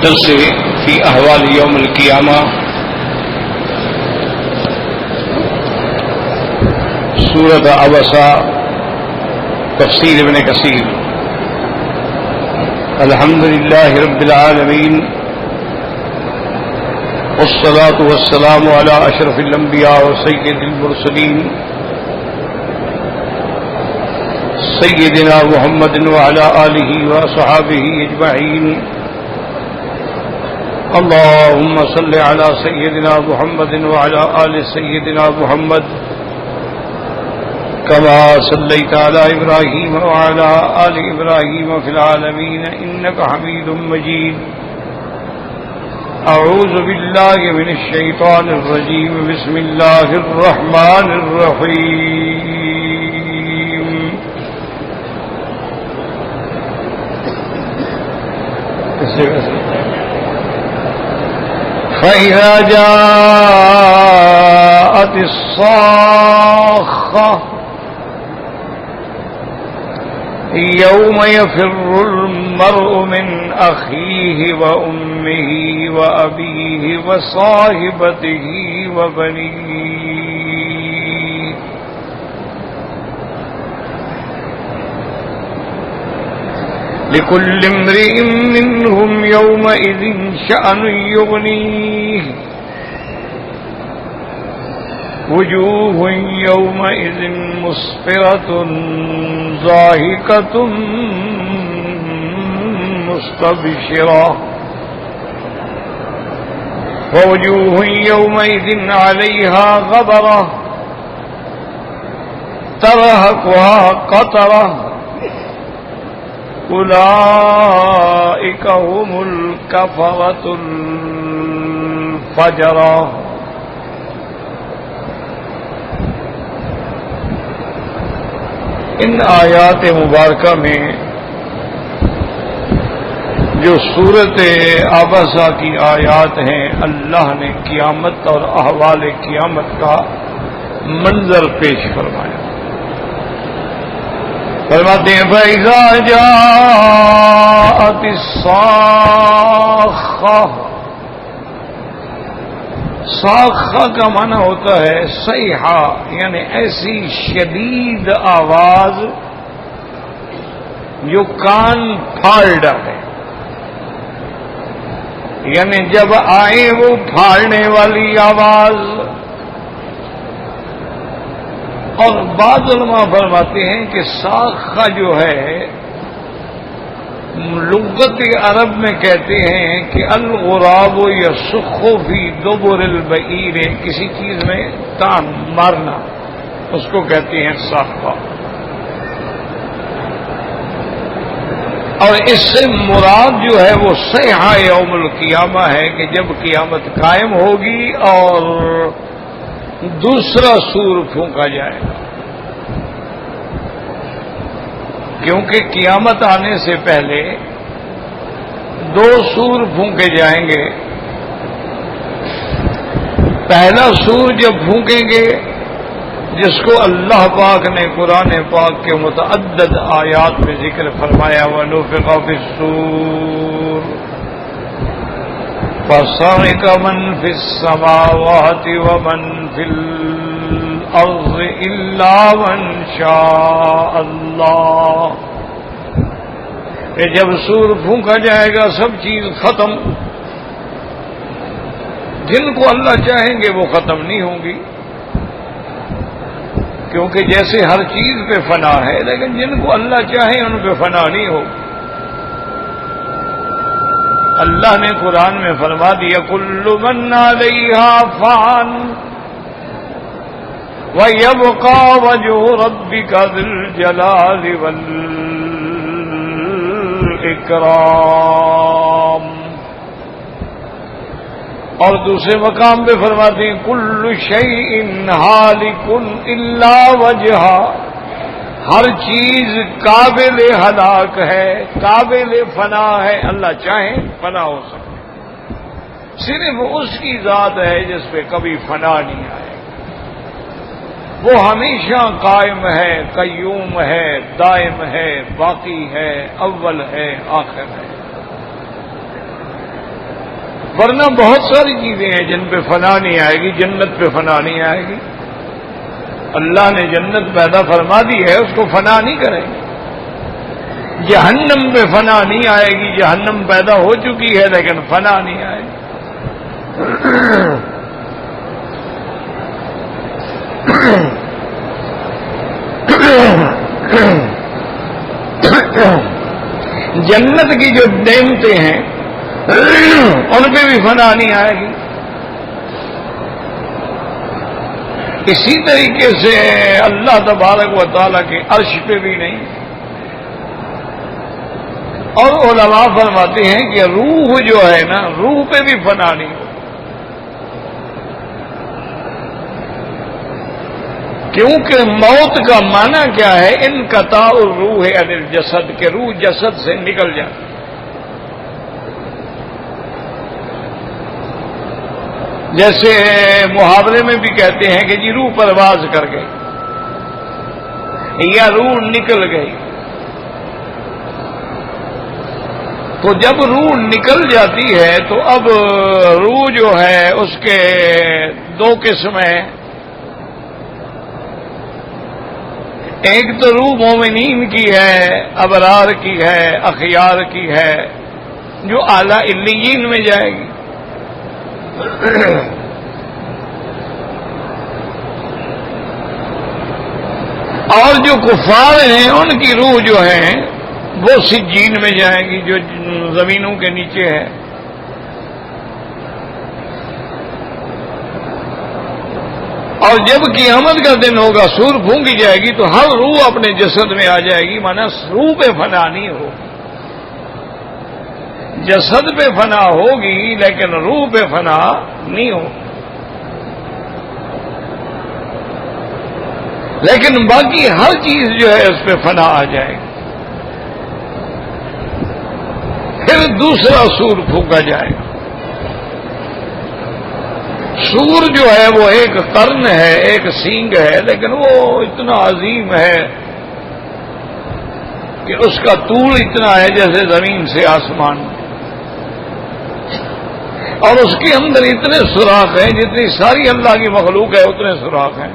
درس فی احوال یوم القیامہ سورۃ عبسہ تفسیر ابن کثیر۔ الحمد للہ رب العالمین والصلاة والسلام علی اشرف الانبیاء وسید المرسلین سیدنا محمد وعلی آلہ وصحابہ اجمعین۔ اللهم صل على سيدنا محمد وعلى آل سيدنا محمد كما صليت على إبراهيم وعلى آل إبراهيم في العالمين إنك حميد مجيد۔ أعوذ بالله من الشيطان الرجيم، بسم الله الرحمن الرحيم۔ فإذا جاءت الصاخة يوم يفر المرء من أخيه وأمه وأبيه وصاحبته وبنيه لكل امرئ منهم يومئذ شأن يغنيه وجوه يومئذ مسفرة ضاحكة مستبشرة ووجوه يومئذ عليها غبرة ترهقها قترة أولئك هم الكفرة الفجرة۔ ان آیات مبارکہ میں جو سورت عبسہ کی آیات ہیں، اللہ نے قیامت اور احوال قیامت کا منظر پیش فرمایا۔ فرماتے ہیں فَإِذَا جَاءَتِ الصَّاخَّةُ۔ صاخہ کا معنی ہوتا ہے صیحہ، یعنی ایسی شدید آواز جو کان پھاڑ ڈالے، یعنی جب آئے وہ پھاڑنے والی آواز۔ اور بعض علماء فرماتے ہیں کہ صاخہ جو ہے لغت عرب میں کہتے ہیں کہ الغراب یصخ فی دبر البعیر، کسی چیز میں ٹانگ مارنا، اس کو کہتے ہیں صاخہ۔ اور اس سے مراد جو ہے وہ صیحہ یوم القیامہ ہے کہ جب قیامت قائم ہوگی اور دوسرا سور پھونکا جائے گا، کیونکہ قیامت آنے سے پہلے دو سور پھونکے جائیں گے۔ پہلا سور جب پھونکیں گے، جس کو اللہ پاک نے قرآن پاک کے متعدد آیات میں ذکر فرمایا، وَنُفِخَ فِي الصُّورِ فَصَعِقَ مَن فِي السَّمَاوَاتِ وَمَن فِي الْأَرْضِ إِلَّا مَن شَاءَ اللَّهُ۔ کہ جب سور پھونکا جائے گا سب چیز ختم، جن کو اللہ چاہیں گے وہ ختم نہیں ہوں گی، کیونکہ جیسے ہر چیز پہ فنا ہے، لیکن جن کو اللہ چاہیں ان پہ فنا نہیں ہوگی۔ اللہ نے قرآن میں فرما دیا کل من علیہا فان وَيَبْقَى وَجْهُ رَبِّكَ ذُو الْجَلَالِ وَالْإِكْرَامِ۔ اور دوسرے مقام پہ فرماتے ہیں کُلُّ شَيْءٍ هَالِكٌ إِلَّا وَجْهَهُ، ہر چیز قابل ہلاک ہے، قابل فنا ہے، اللہ چاہیں فنا ہو سکے، صرف اس کی ذات ہے جس پہ کبھی فنا نہیں آئے، وہ ہمیشہ قائم ہے، قیوم ہے، دائم ہے، باقی ہے، اول ہے، آخر ہے۔ ورنہ بہت ساری چیزیں ہیں جن پہ فنا نہیں آئے گی. جنت پہ فنا نہیں آئے گی. اللہ نے جنت پیدا فرما دی ہے, اس کو فنا نہیں کریں گے. جہنم پہ فنا نہیں آئے گی. جہنم پیدا ہو چکی ہے لیکن فنا نہیں آئے گی. جنت کی جو نعمتیں ہیں ان پہ بھی فنا نہیں آئے گی. اسی طریقے سے اللہ تبارک و تعالیٰ کے عرش پہ بھی نہیں. اور علماء فرماتے ہیں کہ روح جو ہے نا, روح پہ بھی فنا نہیں ہو. کیونکہ موت کا معنی کیا ہے؟ انقطاع الروح عن الجسد, کہ روح جسد سے نکل جائے. جیسے محاورے میں بھی کہتے ہیں کہ جی روح پرواز کر گئی یا روح نکل گئی. تو جب روح نکل جاتی ہے تو اب روح جو ہے اس کے دو قسم ہیں. ایک تو روح مومنین کی ہے, ابرار کی ہے, اخیار کی ہے, جو اعلی علیین میں جائے گی. اور جو کفار ہیں ان کی روح جو ہے وہ سجین میں جائیں گی, جو زمینوں کے نیچے ہے. اور جب قیامت کا دن ہوگا, سور پھونکی جائے گی تو ہر روح اپنے جسد میں آ جائے گی. مانا روح پہ فنا نہیں ہو, جسد پہ فنا ہوگی لیکن روح پہ فنا نہیں ہو. لیکن باقی ہر چیز جو ہے اس پہ فنا آ جائے گی. پھر دوسرا سور پھونکا جائے گا. سور جو ہے وہ ایک قرن ہے, ایک سینگ ہے, لیکن وہ اتنا عظیم ہے کہ اس کا طول اتنا ہے جیسے زمین سے آسمان. اور اس کے اندر اتنے سوراخ ہیں, جتنی ساری اللہ کی مخلوق ہے اتنے سوراخ ہیں.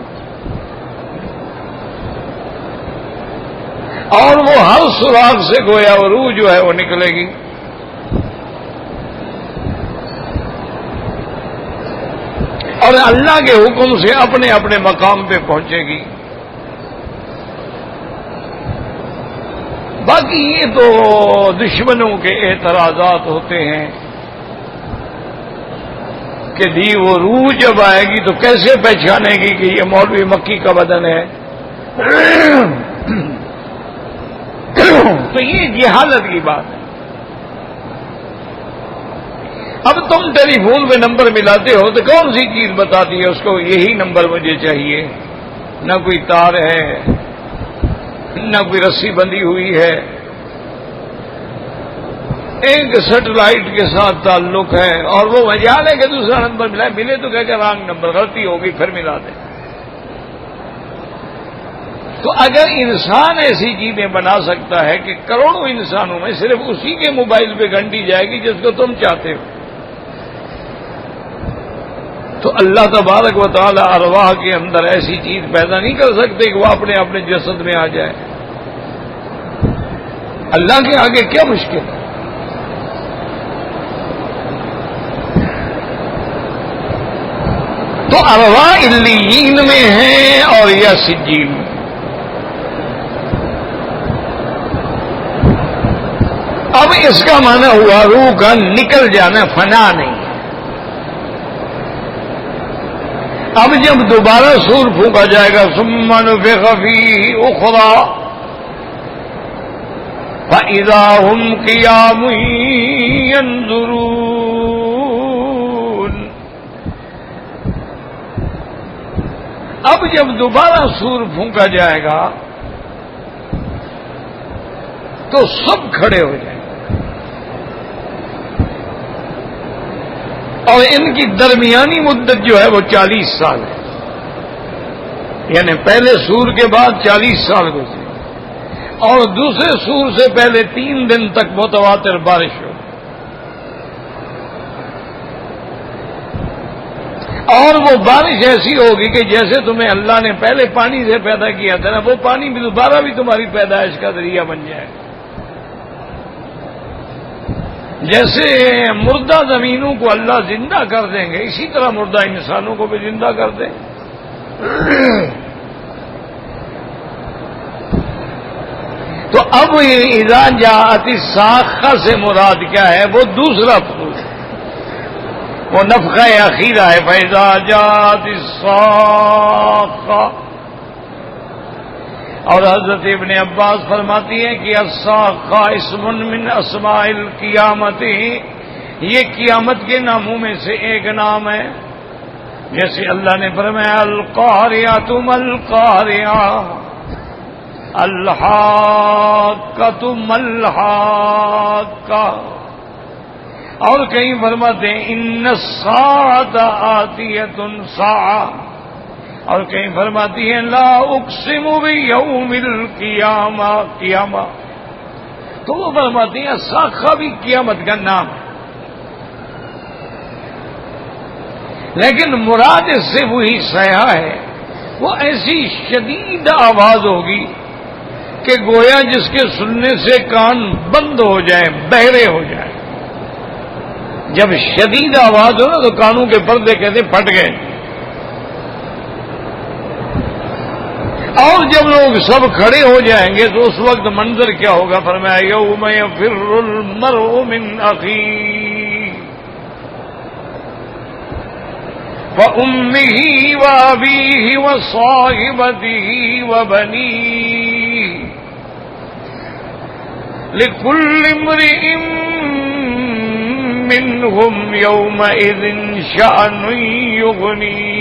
اور وہ ہر سوراخ سے گویا وہ روح جو ہے وہ نکلے گی. اور اللہ کے حکم سے اپنے اپنے مقام پہ پہنچے گی. باقی یہ تو دشمنوں کے اعتراضات ہوتے ہیں کہ جی وہ روح جب آئے گی تو کیسے پہچانے گی کہ یہ مولوی مکی کا بدن ہے. تو یہ جہالت کی بات ہے. اب تم ٹیلی فون پہ نمبر ملاتے ہو تو کون سی چیز بتاتی ہے اس کو یہی نمبر مجھے چاہیے؟ نہ کوئی تار ہے, نہ کوئی رسی بندھی ہوئی ہے, ایک سیٹلائٹ کے ساتھ تعلق ہے. اور وہ مجال ہے کہ دوسرا نمبر ملے تو کہہ کہ رانگ نمبر, غلطی ہوگی پھر ملا دیں. تو اگر انسان ایسی چیزیں بنا سکتا ہے کہ کروڑوں انسانوں میں صرف اسی کے موبائل پہ گھنٹی جائے گی جس کو تم چاہتے ہو, تو اللہ تبارک و تعالی ارواح کے اندر ایسی چیز پیدا نہیں کر سکتے کہ وہ اپنے اپنے جسد میں آ جائے. اللہ کے آگے کیا مشکل ہے؟ تو ارواح علیین میں ہیں اور یا سجین میں. اب اس کا معنی ہوا روح کا نکل جانا, فنا نہیں. اب جب دوبارہ سور پھونکا جائے گا, ثم نفخ فیہ اخری فاذا هم قیام ينظرون. اب جب دوبارہ سور پھونکا جائے گا تو سب کھڑے ہو جائیں گے. اور ان کی درمیانی مدت جو ہے وہ 40 سال ہے. یعنی پہلے سور کے بعد 40 سال گزرے, اور دوسرے سور سے پہلے 3 دن تک متواتر بارش ہو. اور وہ بارش ایسی ہوگی کہ جیسے تمہیں اللہ نے پہلے پانی سے پیدا کیا تھا نا، وہ پانی بھی دوبارہ بھی تمہاری پیدائش کا ذریعہ بن جائے. جیسے مردہ زمینوں کو اللہ زندہ کر دیں گے، اسی طرح مردہ انسانوں کو بھی زندہ کر دیں. تو اب اذا جاءت الصاخہ سے مراد کیا ہے؟ وہ دوسرا وہ نفخہ اخیرہ ہے. فَإِذَا جَاءَتِ الصَّاخَّةُ. اور حضرت ابن عباس فرماتی ہیں کہ الصاخہ اسم من اسماء القیامت، یہ قیامت کے ناموں میں سے ایک نام ہے. جیسے اللہ نے فرمایا القاریۃ ما القاریہ، الحاقۃ ما الحاقہ. اور کہیں فرماتے ہیں ان الساعۃ آتیۃ ساعہ. اور کہیں فرماتی ہے لا اقسم بیوم القیامہ، قیامہ. تو وہ فرماتی ہیں صاخہ بھی قیامت کا نام ہے، لیکن مراد اس سے وہی صیحہ ہے. وہ ایسی شدید آواز ہوگی کہ گویا جس کے سننے سے کان بند ہو جائیں، بہرے ہو جائیں. جب شدید آواز ہو نا تو کانوں کے پردے کہتے پھٹ گئے. اور جب لوگ سب کھڑے ہو جائیں گے تو اس وقت منظر کیا ہوگا؟ فرمایا یوم یفر المرء من اخیہ وامہ وابیہ وصاحبتہ وبنیہ لکل امرئ منہم یومئذ شأن یغنیہ.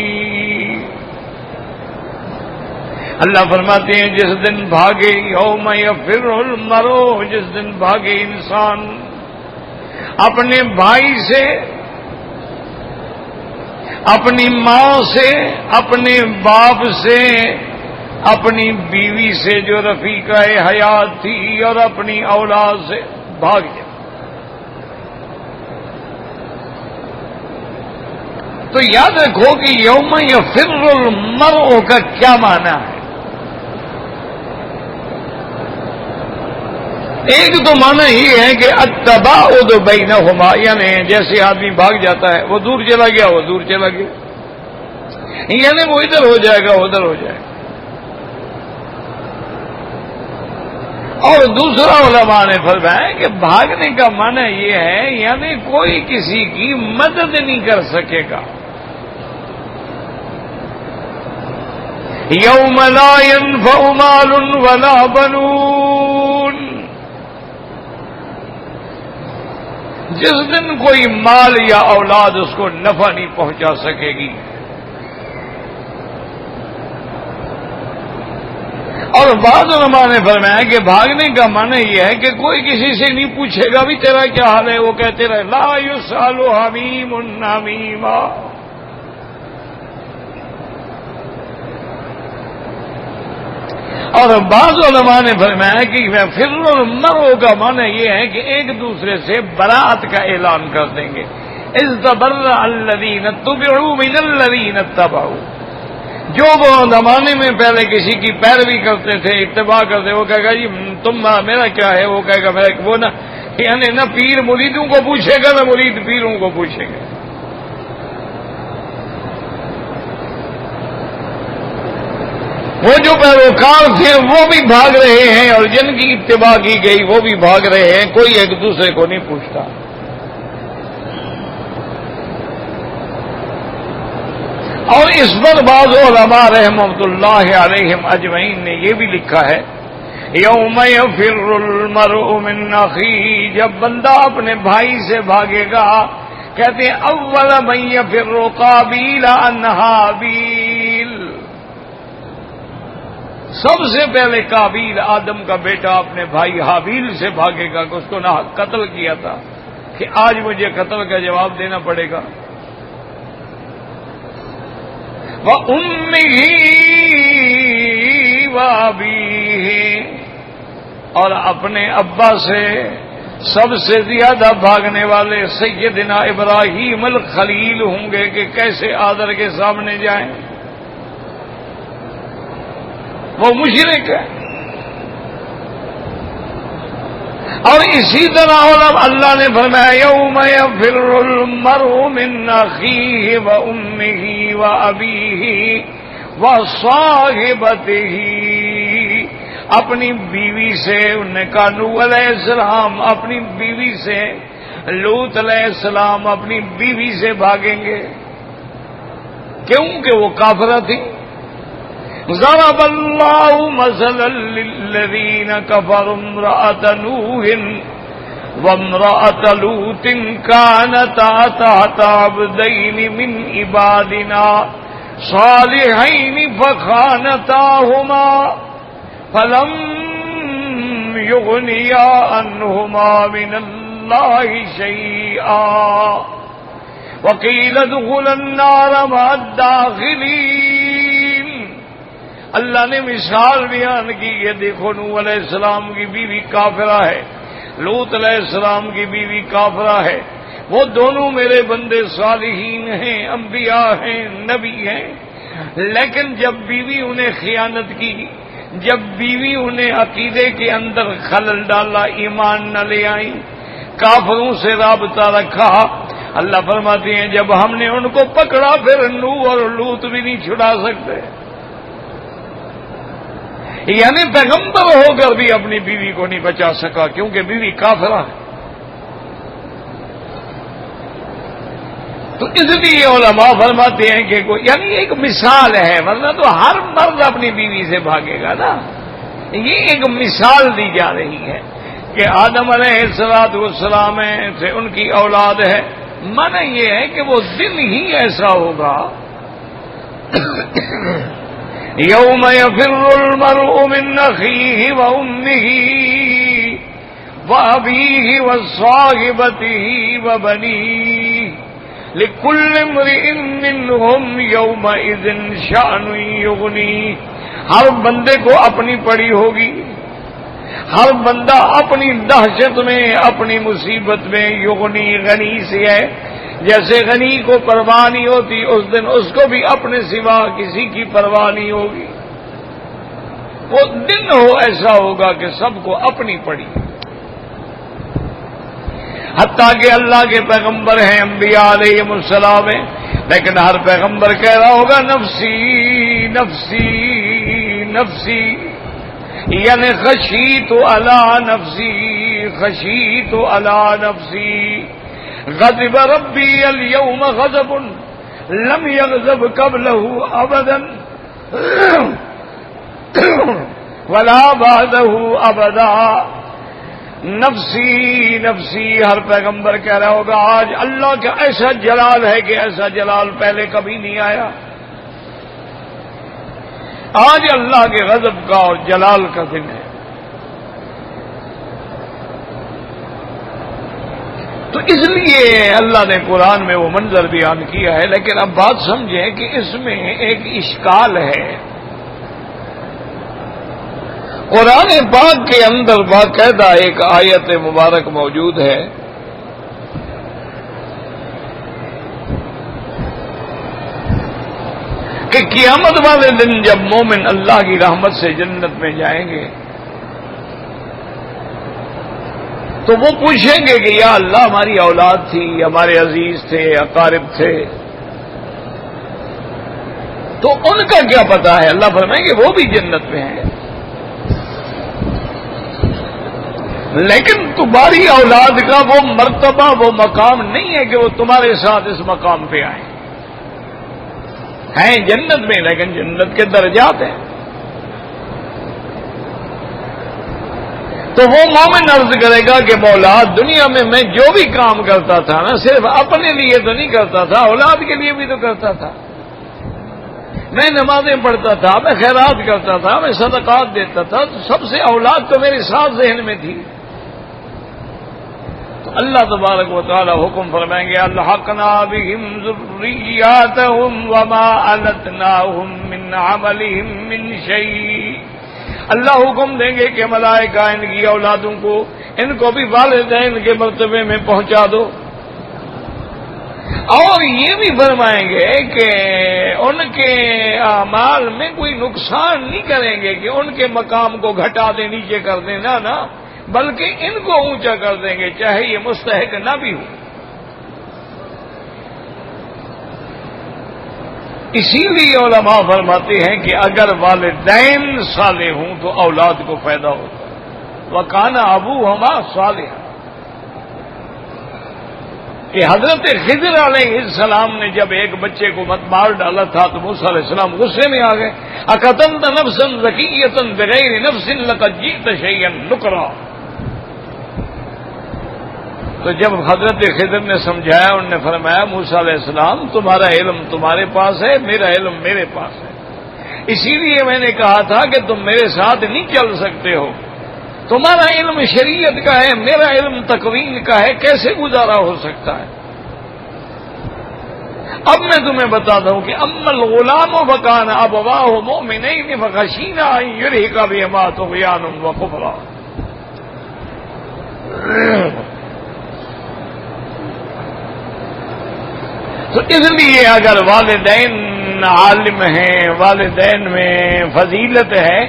اللہ فرماتے ہیں جس دن بھاگے، یوم یفر المرء، جس دن بھاگے انسان اپنے بھائی سے، اپنی ماں سے، اپنے باپ سے، اپنی بیوی سے جو رفیقہ حیات تھی، اور اپنی اولاد سے بھاگ جائے. تو یاد رکھو کہ یوم یفر المرء کا کیا معنی ہے؟ ایک تو معنی یہ ہے کہ التباعد بینہما، یعنی جیسے آدمی بھاگ جاتا ہے، وہ دور چلا گیا، وہ دور چلا گیا، یعنی وہ ادھر ہو جائے گا، ادھر ہو جائے گا. اور دوسرا علماء نے فرمایا کہ بھاگنے کا معنی یہ ہے یعنی کوئی کسی کی مدد نہیں کر سکے گا. یوم لا ينفع مال ولا بنون، جس دن کوئی مال یا اولاد اس کو نفع نہیں پہنچا سکے گی. اور بعض علماء نے فرمایا کہ بھاگنے کا معنی یہ ہے کہ کوئی کسی سے نہیں پوچھے گا بھی تیرا کیا حال ہے، وہ کہتے رہے لا یسأل حمیم حمیما. اور بعض علماء نے فرمایا کہ فر المرء کا معنی یہ ہے کہ ایک دوسرے سے برات کا اعلان کر دیں گے. استبرأ الذین اتبعوا من الذین اتبعوا، جو وہ زمانے میں پہلے کسی کی پیروی کرتے تھے، اتباع کرتے، وہ کہے گا جی تم میرا کیا ہے، وہ کہے گا میرا وہ نہ، یعنی نہ پیر مریدوں کو پوچھے گا نہ مرید پیروں کو پوچھیں گے. وہ جو پیروکار تھے وہ بھی بھاگ رہے ہیں اور جن کی اتباع کی گئی وہ بھی بھاگ رہے ہیں، کوئی ایک دوسرے کو نہیں پوچھتا. اور اس پر بعض علماء رحمۃ اللہ علیہم اجمعین نے یہ بھی لکھا ہے یوم یفر المرء من اخیہ، جب بندہ اپنے بھائی سے بھاگے گا، کہتے ہیں اول من یفر قابیل عن حابیل، سب سے پہلے قابیل آدم کا بیٹا اپنے بھائی حابیل سے بھاگے گا کہ اس کو نہ قتل کیا تھا کہ آج مجھے قتل کا جواب دینا پڑے گا. وَأُمِّهِ وَأَبِيهِ، اور اپنے ابا سے سب سے زیادہ بھاگنے والے سیدنا ابراہیم الخلیل ہوں گے کہ کیسے آدر کے سامنے جائیں. وہ مشرک ہے. اور اسی طرح اللہ نے فرمایا یوم یفر المرء من اخیہ وامہ وابیہ وصاحبتہ. اپنی بیوی سے انہوں نے کہا نوح علیہ السلام اپنی بیوی سے، لوط علیہ السلام اپنی بیوی سے بھاگیں گے. کیوں کہ وہ کافرہ تھی. ضرب اللہ مثلا للذین کفروا امرأة نوح وامرأة لوط كانتا تحت عبدین من عبادنا صالحین فخانتاہما فلم یغنیا عنہما من اللہ شیئا وقیل ادخلا النار مع الداخلین. اللہ نے مثال بیان کی کہ دیکھو نوح علیہ السلام کی بیوی کافرہ ہے، لوط علیہ السلام کی بیوی کافرہ ہے. وہ دونوں میرے بندے صالحین ہیں، انبیاء ہیں، نبی ہیں. لیکن جب بیوی انہیں خیانت کی، جب بیوی انہیں عقیدے کے اندر خلل ڈالا، ایمان نہ لے آئی، کافروں سے رابطہ رکھا، اللہ فرماتے ہیں جب ہم نے ان کو پکڑا پھر نوح اور لوط بھی نہیں چھڑا سکتے. یعنی پیغمبر ہو کر بھی اپنی بیوی کو نہیں بچا سکا کیونکہ بیوی کافرہ ہے. تو اس لیے علماء فرماتے ہیں کہ کوئی یعنی ایک مثال ہے، ورنہ تو ہر مرد اپنی بیوی سے بھاگے گا نا. یہ ایک مثال دی جا رہی ہے کہ آدم علیہ السلام سے ان کی اولاد ہے. معنی یہ ہے کہ وہ دن ہی ایسا ہوگا یوم یفر المرء من اخیہ وامہ وابیہ وصاحبتہ وبنیہ لکل امرئ منہم یومئذ شأن یغنیہ. ہر بندے کو اپنی پڑی ہوگی، ہر بندہ اپنی دہشت میں، اپنی مصیبت میں. یغنی غنی سے ہے، جیسے غنی کو پرواہ نہیں ہوتی اس دن اس کو بھی اپنے سوا کسی کی پرواہ نہیں ہوگی. وہ دن ایسا ہوگا کہ سب کو اپنی پڑی. حتیٰ کہ اللہ کے پیغمبر ہیں، انبیاء علیہ السلام ہیں، لیکن ہر پیغمبر کہہ رہا ہوگا نفسی نفسی نفسی، یعنی خشیت علی نفسی خشیت علی نفسی. غضب ربی اليوم غضب لم یغضب قبلہ ابدا ولا بعدہ ابدا. نفسی نفسی ہر پیغمبر کہہ رہا ہوگا آج اللہ کا ایسا جلال ہے کہ ایسا جلال پہلے کبھی نہیں آیا. آج اللہ کے غضب کا اور جلال کا دن ہے. تو اس لیے اللہ نے قرآن میں وہ منظر بیان کیا ہے. لیکن اب بات سمجھیں کہ اس میں ایک اشکال ہے. قرآن پاک کے اندر باقاعدہ ایک آیت مبارک موجود ہے کہ قیامت والے دن جب مومن اللہ کی رحمت سے جنت میں جائیں گے تو وہ پوچھیں گے کہ یا اللہ ہماری اولاد تھی، ہمارے عزیز تھے، اقارب تھے، تو ان کا کیا پتہ ہے؟ اللہ فرمائیں گے وہ بھی جنت میں ہیں، لیکن تمہاری اولاد کا وہ مرتبہ، وہ مقام نہیں ہے کہ وہ تمہارے ساتھ اس مقام پہ آئیں. ہیں جنت میں لیکن جنت کے درجات ہیں. تو وہ مومن عرض کرے گا کہ مولا دنیا میں جو بھی کام کرتا تھا نا صرف اپنے لیے تو نہیں کرتا تھا، اولاد کے لیے بھی تو کرتا تھا. میں نمازیں پڑھتا تھا، میں خیرات کرتا تھا، میں صدقات دیتا تھا، تو سب سے اولاد تو میرے ساتھ ذہن میں تھی. تو اللہ تبارک و تعالی حکم فرمائیں گے الحقنا بہم ذریاتہم وما علتناہم من عملہم من شیء. اللہ حکم دیں گے کہ ملائکہ ان کی اولادوں کو ان کو بھی والدین کے مرتبے میں پہنچا دو، اور یہ بھی فرمائیں گے کہ ان کے اعمال میں کوئی نقصان نہیں کریں گے کہ ان کے مقام کو گھٹا دیں، نیچے کر دیں، نہ بلکہ ان کو اونچا کر دیں گے چاہے یہ مستحق نہ بھی ہو۔ اسی لیے علماء فرماتے ہیں کہ اگر والدین صالح ہوں تو اولاد کو فائدہ ہوتا ہے۔ وَكَانَ أَبُوهُمَا صَالِحًا، کہ حضرت خضر علیہ السلام نے جب ایک بچے کو مار ڈالا تھا تو موسیٰ علیہ السلام غصے میں آ گئے، اَقَتَلْتَ نَفْسًا زَكِيَّةً بِغَيْرِ نَفْسٍ لَقَدْ جِئْتَ شَيْئًا نُكْرًا۔ تو جب حضرت خضر نے سمجھایا، انہوں نے فرمایا موسیٰ علیہ السلام تمہارا علم تمہارے پاس ہے، میرا علم میرے پاس ہے، اسی لیے میں نے کہا تھا کہ تم میرے ساتھ نہیں چل سکتے ہو، تمہارا علم شریعت کا ہے، میرا علم تکوین کا ہے، کیسے گزارا ہو سکتا ہے؟ اب میں تمہیں بتاتا ہوں کہ اما الغلام فکان ابواہ مؤمنین فخشینا ان یرہق بہما طغیانا وکفرا۔ تو اس لیے اگر والدین عالم ہیں، والدین میں فضیلت ہے،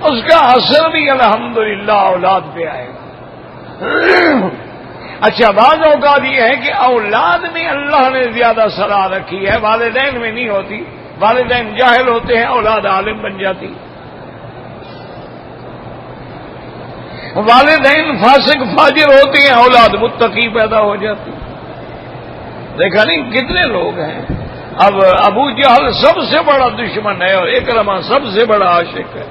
اس کا اثر بھی الحمدللہ اولاد پہ آئے گا۔ اچھا، بعض اوقات یہ ہے کہ اولاد میں اللہ نے زیادہ صلاح رکھی ہے، والدین میں نہیں ہوتی، والدین جاہل ہوتے ہیں، اولاد عالم بن جاتی، والدین فاسق فاجر ہوتے ہیں، اولاد متقی پیدا ہو جاتی۔ دیکھا نہیں کتنے لوگ ہیں، اب ابو جہل سب سے بڑا دشمن ہے اور اکرمہ سب سے بڑا عاشق ہے،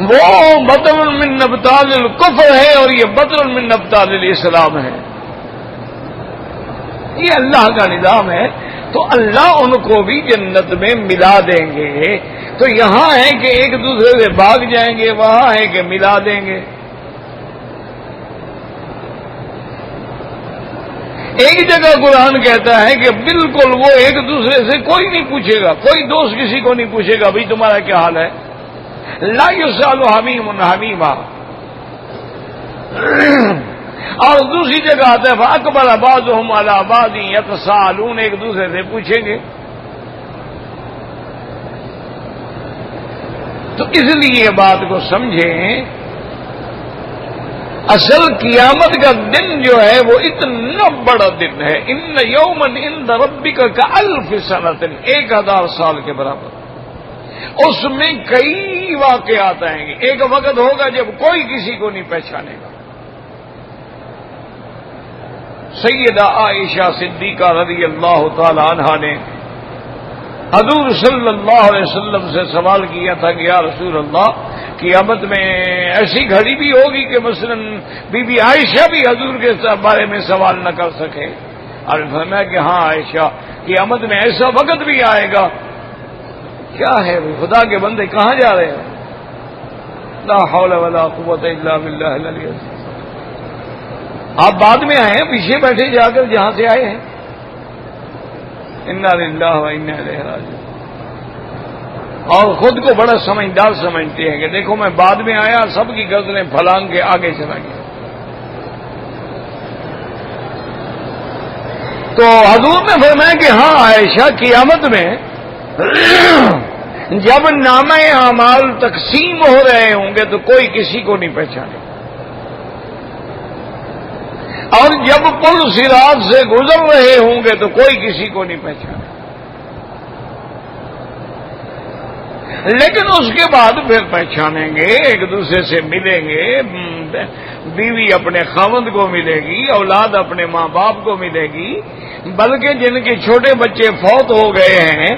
وہ بدر من ابطال الکفر ہے اور یہ بدر من ابطال الاسلام ہے، یہ اللہ کا نظام ہے، تو اللہ ان کو بھی جنت میں ملا دیں گے۔ تو یہاں ہے کہ ایک دوسرے سے بھاگ جائیں گے، وہاں ہے کہ ملا دیں گے۔ ایک جگہ قرآن کہتا ہے کہ بالکل وہ ایک دوسرے سے کوئی نہیں پوچھے گا، کوئی دوست کسی کو نہیں پوچھے گا بھئی تمہارا کیا حال ہے، لا یسأل حمیم حمیما۔ اور دوسری جگہ آتا ہے فاقبل بعضهم علی بعض یتساءلون، ایک دوسرے سے پوچھیں گے۔ تو اس لیے بات کو سمجھیں، اصل قیامت کا دن جو ہے وہ اتنا بڑا دن ہے، ان یوما عند ربک کالف سنۃ، 1000 سال کے برابر۔ اس میں کئی واقعات آئیں گے، ایک وقت ہوگا جب کوئی کسی کو نہیں پہچانے گا۔ سیدہ عائشہ صدیقہ رضی اللہ تعالی عنہا نے حضور صلی اللہ علیہ وسلم سے سوال کیا تھا کہ یا رسول اللہ، قیامت میں ایسی گھڑی بھی ہوگی کہ مثلا بی بی عائشہ بھی حضور کے بارے میں سوال نہ کر سکے؟ اور فرمایا کہ ہاں عائشہ، قیامت میں ایسا وقت بھی آئے گا۔ کیا ہے خدا کے بندے کہاں جا رہے ہیں؟ لا حول ولا قوت الا باللہ العلی العظیم۔ آپ بعد میں آئے ہیں، پیچھے بیٹھے جا کر جہاں سے آئے ہیں۔ انا للہ و انا الیہ راجعون۔ اور خود کو بڑا سمجھدار سمجھتے ہیں کہ دیکھو میں بعد میں آیا، سب کی گردنیں پھلانگ کے آگے چلا گیا۔ تو حضور نے فرمایا کہ ہاں عائشہ، قیامت میں جب نامہ اعمال تقسیم ہو رہے ہوں گے تو کوئی کسی کو نہیں پہچانے، اور جب پل صراط سے گزر رہے ہوں گے تو کوئی کسی کو نہیں پہچانے، لیکن اس کے بعد پھر پہچانیں گے، ایک دوسرے سے ملیں گے، بیوی اپنے خاوند کو ملے گی، اولاد اپنے ماں باپ کو ملے گی، بلکہ جن کے چھوٹے بچے فوت ہو گئے ہیں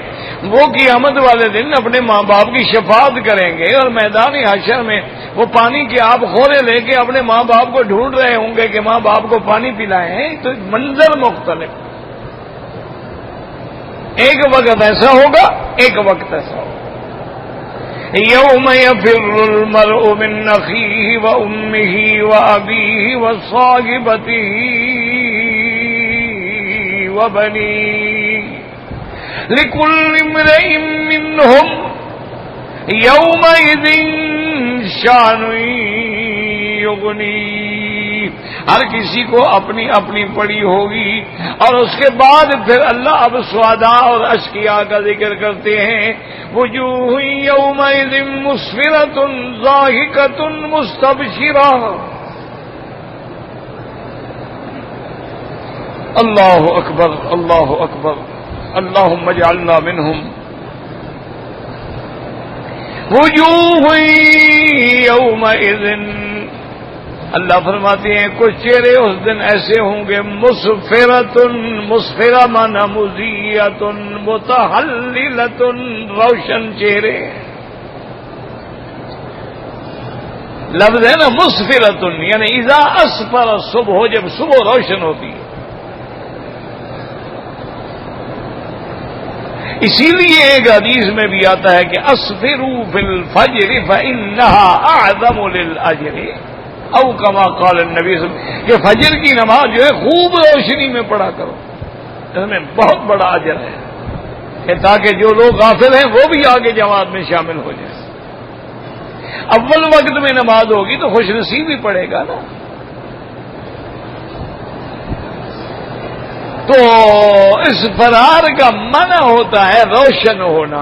وہ قیامت والے دن اپنے ماں باپ کی شفاعت کریں گے، اور میدان حشر میں وہ پانی کے آب خورے لے کے اپنے ماں باپ کو ڈھونڈ رہے ہوں گے کہ ماں باپ کو پانی پلائیں۔ تو منظر مختلف، ایک وقت ایسا ہوگا، ایک وقت ایسا ہوگا۔ یوم یفر المرء من اخیہ وامہ وابیہ وصاحبتہ وبنیہ لکل امرئ منہم یومئذ شان یغنی، ہر کسی کو اپنی اپنی پڑی ہوگی. اور اس کے بعد پھر اللہ اب سعداء اور اشقیاء کا ذکر کرتے ہیں. وجوہ یومئذ مسفرۃ ضاحکۃ مستبشرہ. اللہ اکبر اللہ اکبر، اللہم اجعلنا منہم. وجوہ یومئذ، اللہ فرماتے ہیں کچھ چہرے اس دن ایسے ہوں گے مسفرۃ، مسفرہ مانا مضیۃ، متحللۃ، روشن چہرے. لفظ ہے نا مسفرۃ، یعنی اذا اسفر صبح، جب صبح روشن ہوتی ہے. اسی لیے ایک حدیث میں بھی آتا ہے کہ اسفروا فی الفجر فانہا اعظم للاجر، او کما قال النبی صلی اللہ علیہ وسلم، کہ فجر کی نماز جو ہے خوب روشنی میں پڑھا کرو، اس میں بہت بڑا اجر ہے، کہ تاکہ جو لوگ غافل ہیں وہ بھی آگے جماعت میں شامل ہو جائیں. اول وقت میں نماز ہوگی تو خوش نصیب ہی پڑے گا نا. تو اس فرار کا معنی ہوتا ہے روشن ہونا.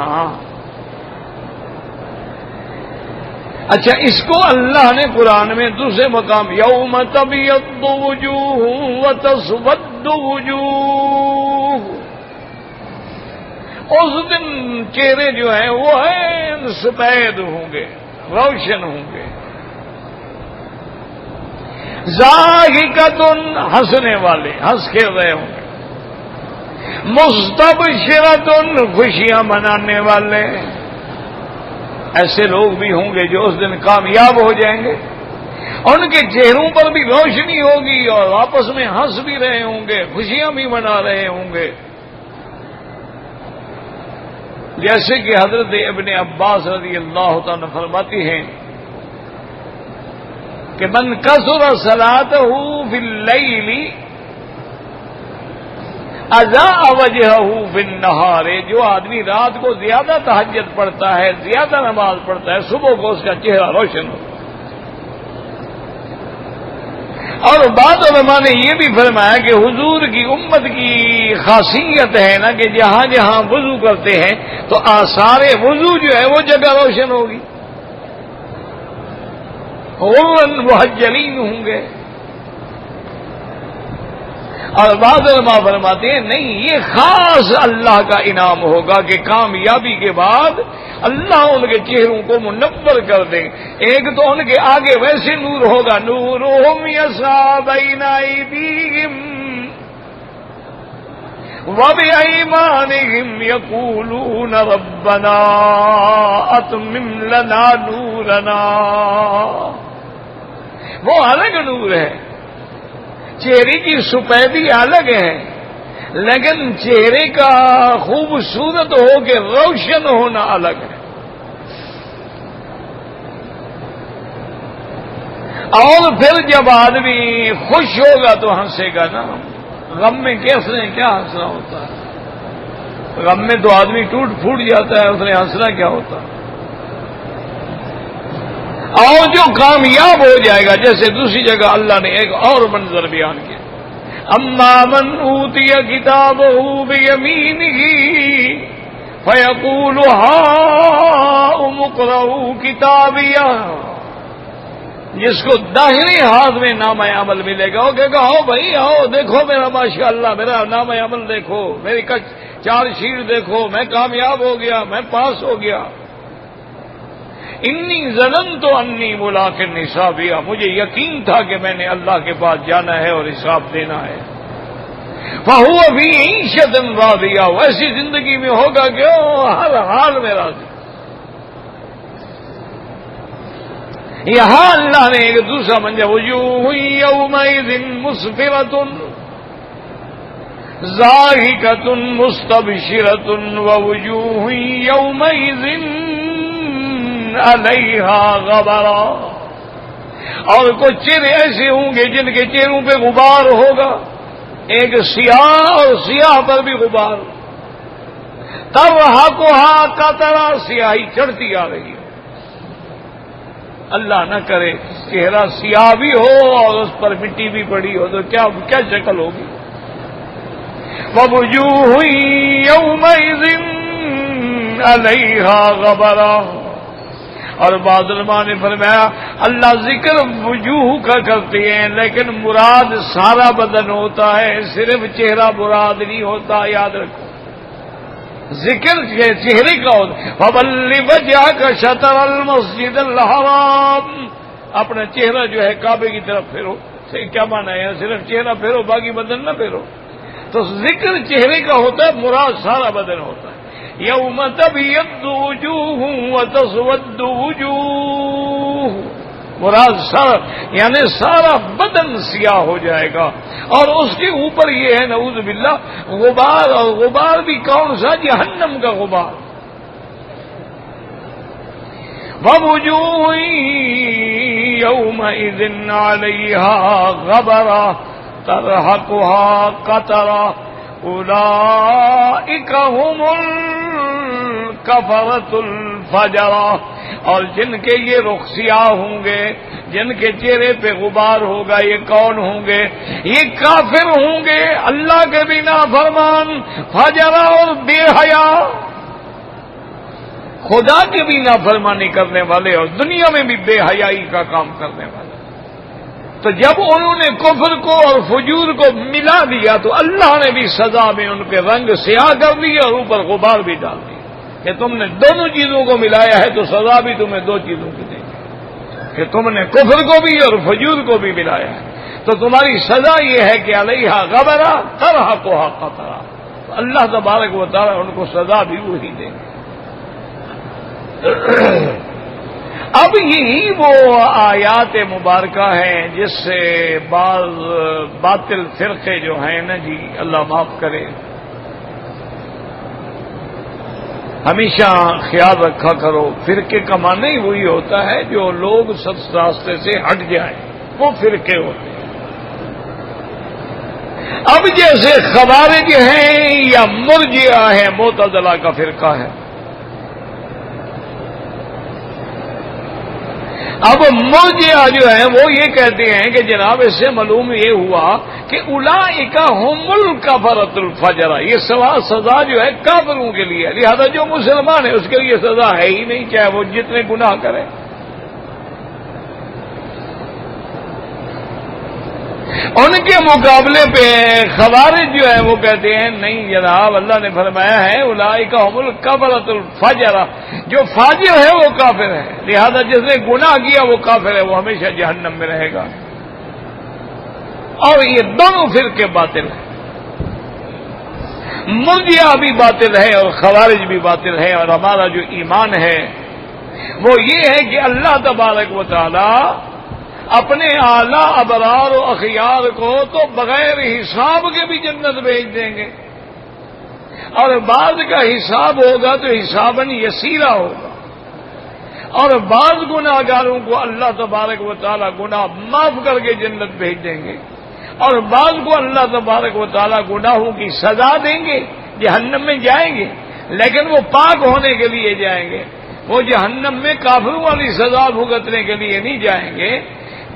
اچھا، اس کو اللہ نے قرآن میں دوسرے مقام یوم تبیض وجوہ وتسود وجوہ، اس دن چہرے جو ہیں وہ ہیں سفید ہوں گے، روشن ہوں گے. ضاحکۃ، ہنسنے والے، ہنس کھیل رہے ہوں گے. مستبشرۃ، خوشیاں منانے والے. ایسے لوگ بھی ہوں گے جو اس دن کامیاب ہو جائیں گے، ان کے چہروں پر بھی روشنی ہوگی اور آپس میں ہنس بھی رہے ہوں گے، خوشیاں بھی منا رہے ہوں گے. جیسے کہ حضرت ابن عباس رضی اللہ تعالیٰ فرماتی ہیں کہ من کثر صلاتہ فی اللیل اضاء وجہہ فی النہار، جو آدمی رات کو زیادہ تہجد پڑھتا ہے، زیادہ نماز پڑھتا ہے، صبح کو اس کا چہرہ روشن ہوتا ہے. اور بعض علماء نے یہ بھی فرمایا کہ حضور کی امت کی خاصیت ہے نا کہ جہاں جہاں وضو کرتے ہیں تو آثار وضو جو ہے وہ جگہ روشن ہوگی، غرًا محجلین ہوں گے. اور بعض علماء فرماتے ہیں نہیں، یہ خاص اللہ کا انعام ہوگا کہ کامیابی کے بعد اللہ ان کے چہروں کو منور کر دے. ایک تو ان کے آگے ویسے نور ہوگا، نورہم یسعی بین ایدیہم وبایمانہم یقولون ربنا اتمم لنا نورنا. وہ الگ نور ہے، چہرے کی سفیدی الگ ہے، لیکن چہرے کا خوبصورت ہو کے روشن ہونا الگ ہے. اور پھر جب آدمی خوش ہوگا تو ہنسے گا نا. غم میں کیا ہنسنا ہوتا ہے؟ غم میں تو آدمی ٹوٹ پھوٹ جاتا ہے، اس نے ہنسنا کیا ہوتا ہے؟ اور جو کامیاب ہو جائے گا، جیسے دوسری جگہ اللہ نے ایک اور منظر بیان کیا، اما من اوتی کتابہ بیمینہ فیقول ہاؤم اقرؤوا کتابیہ. جس کو داہنے ہاتھ میں نامہ عمل ملے گا، وہ کہے گا آؤ بھائی آؤ، دیکھو میرا ماشاءاللہ میرا نامہ عمل دیکھو، میری چارج شیٹ دیکھو، میں کامیاب ہو گیا، میں پاس ہو گیا. انی ظننت انی ملاق حسابیہ، مجھے یقین تھا کہ میں نے اللہ کے پاس جانا ہے اور حساب دینا ہے. فہو فی عیشۃ راضیہ، ویسی زندگی میں ہوگا کہ ہر حال میں راضی. یہاں اللہ نے ایک دوسرا منظر، وجوہ یومئذ مسفرۃ ضاحکۃ مستبشرۃ ووجوہ یومئذ علیہا غبرا. اور کچھ چہرے ایسے ہوں گے جن کے چہروں پہ غبار ہوگا، ایک سیاہ اور سیاہ پر بھی غبار. ترہقھا قطرہ، سیاہی چڑھتی آ رہی ہے. اللہ نہ کرے چہرہ سیاہ بھی ہو اور اس پر مٹی بھی پڑی ہو تو کیا شکل ہوگی؟ وَوُجُوهٌ يَوْمَئِذٍ عَلَيْهَا غَبَرَةٌ۔ اور بعض علماء نے فرمایا اللہ ذکر وجوہ کا کرتے ہیں لیکن مراد سارا بدن ہوتا ہے، صرف چہرہ مراد نہیں ہوتا، یاد رکھو ذکر چہرے کا ہوتا ہے۔ فَوَلِّ وَجْهَكَ شَطْرَ الْمَسْجِدِ الْحَرَامِ، اپنا چہرہ جو ہے کعبے کی طرف پھیرو۔ کیا مانا ہے؟ صرف چہرہ پھیرو باقی بدن نہ پھیرو۔ تو ذکر چہرے کا ہوتا ہے، مراد سارا بدن ہوتا ہے۔ یوم تبیض وجوہ وتسود وجوہ، مراد سارا یعنی سارا بدن سیاہ ہو جائے گا، اور اس کے اوپر یہ ہے نعوذ باللہ غبار، اور غبار بھی کون سا؟ جہنم کا غبار۔ ووجوہ یومئذ علیہا غبرہ ترہقہا قطرہ اولئک هم الکفرۃ الفجرہ، اور جن کے یہ رخ سیاہ ہوں گے، جن کے چہرے پہ غبار ہوگا، یہ کون ہوں گے؟ یہ کافر ہوں گے، اللہ کے بھی نافرمان، فجرہ اور بے حیا، خدا کے بھی نافرمانی کرنے والے اور دنیا میں بھی بے حیائی کا کام کرنے والے۔ تو جب انہوں نے کفر کو اور فجور کو ملا دیا تو اللہ نے بھی سزا میں ان کے رنگ سیاہ کر دیا اور اوپر غبار بھی ڈال دیا کہ تم نے دونوں چیزوں کو ملایا ہے تو سزا بھی تمہیں دو چیزوں کی دیں گے کہ تم نے کفر کو بھی اور فجور کو بھی ملایا ہے، تو تمہاری سزا یہ ہے کہ علیہا غبرہ ترہقہا قطرہ، اللہ تبارک و تعالی ان کو سزا بھی وہی دیں گے۔ اب یہی وہ آیات مبارکہ ہیں جس سے بعض باطل فرقے جو ہیں نا جی، اللہ معاف کرے، ہمیشہ خیال رکھا کرو، فرقے کا معنی ہی وہی ہوتا ہے جو لوگ سچ راستے سے ہٹ جائیں، وہ فرقے ہوتے ہیں۔ اب جیسے خوارج ہیں یا مرجئہ ہیں، معتزلہ کا فرقہ ہے، اب مرجئہ جو ہیں وہ یہ کہتے ہیں کہ جناب اس سے معلوم یہ ہوا کہ اولئک هم الکفرۃ الفجرہ، یہ سزا جو ہے کافروں کے لیے، لہذا جو مسلمان ہے اس کے لیے سزا ہے ہی نہیں، چاہے وہ جتنے گناہ کرے۔ ان کے مقابلے پہ خوارج جو ہے وہ کہتے ہیں نہیں جناب، اللہ نے فرمایا ہے اولئک هم الکفرۃ الفجرہ، جو فاجر ہے وہ کافر ہے، لہذا جس نے گناہ کیا وہ کافر ہے، وہ ہمیشہ جہنم میں رہے گا۔ اور یہ دونوں فرقے باطل ہیں، مرجئہ بھی باطل ہے اور خوارج بھی باطل ہے، اور ہمارا جو ایمان ہے وہ یہ ہے کہ اللہ تبارک و تعالی اپنے اعلیٰ ابرار و اخیار کو تو بغیر حساب کے بھی جنت بھیج دیں گے، اور بعض کا حساب ہوگا تو حساباً یسیرا ہوگا، اور بعض گناہ گاروں کو اللہ تبارک و تعالی گناہ معاف کر کے جنت بھیج دیں گے، اور بعض کو اللہ تبارک و تعالی گناہوں کی سزا دیں گے، جہنم میں جائیں گے لیکن وہ پاک ہونے کے لیے جائیں گے، وہ جہنم میں کافروں والی سزا بھگتنے کے لیے نہیں جائیں گے۔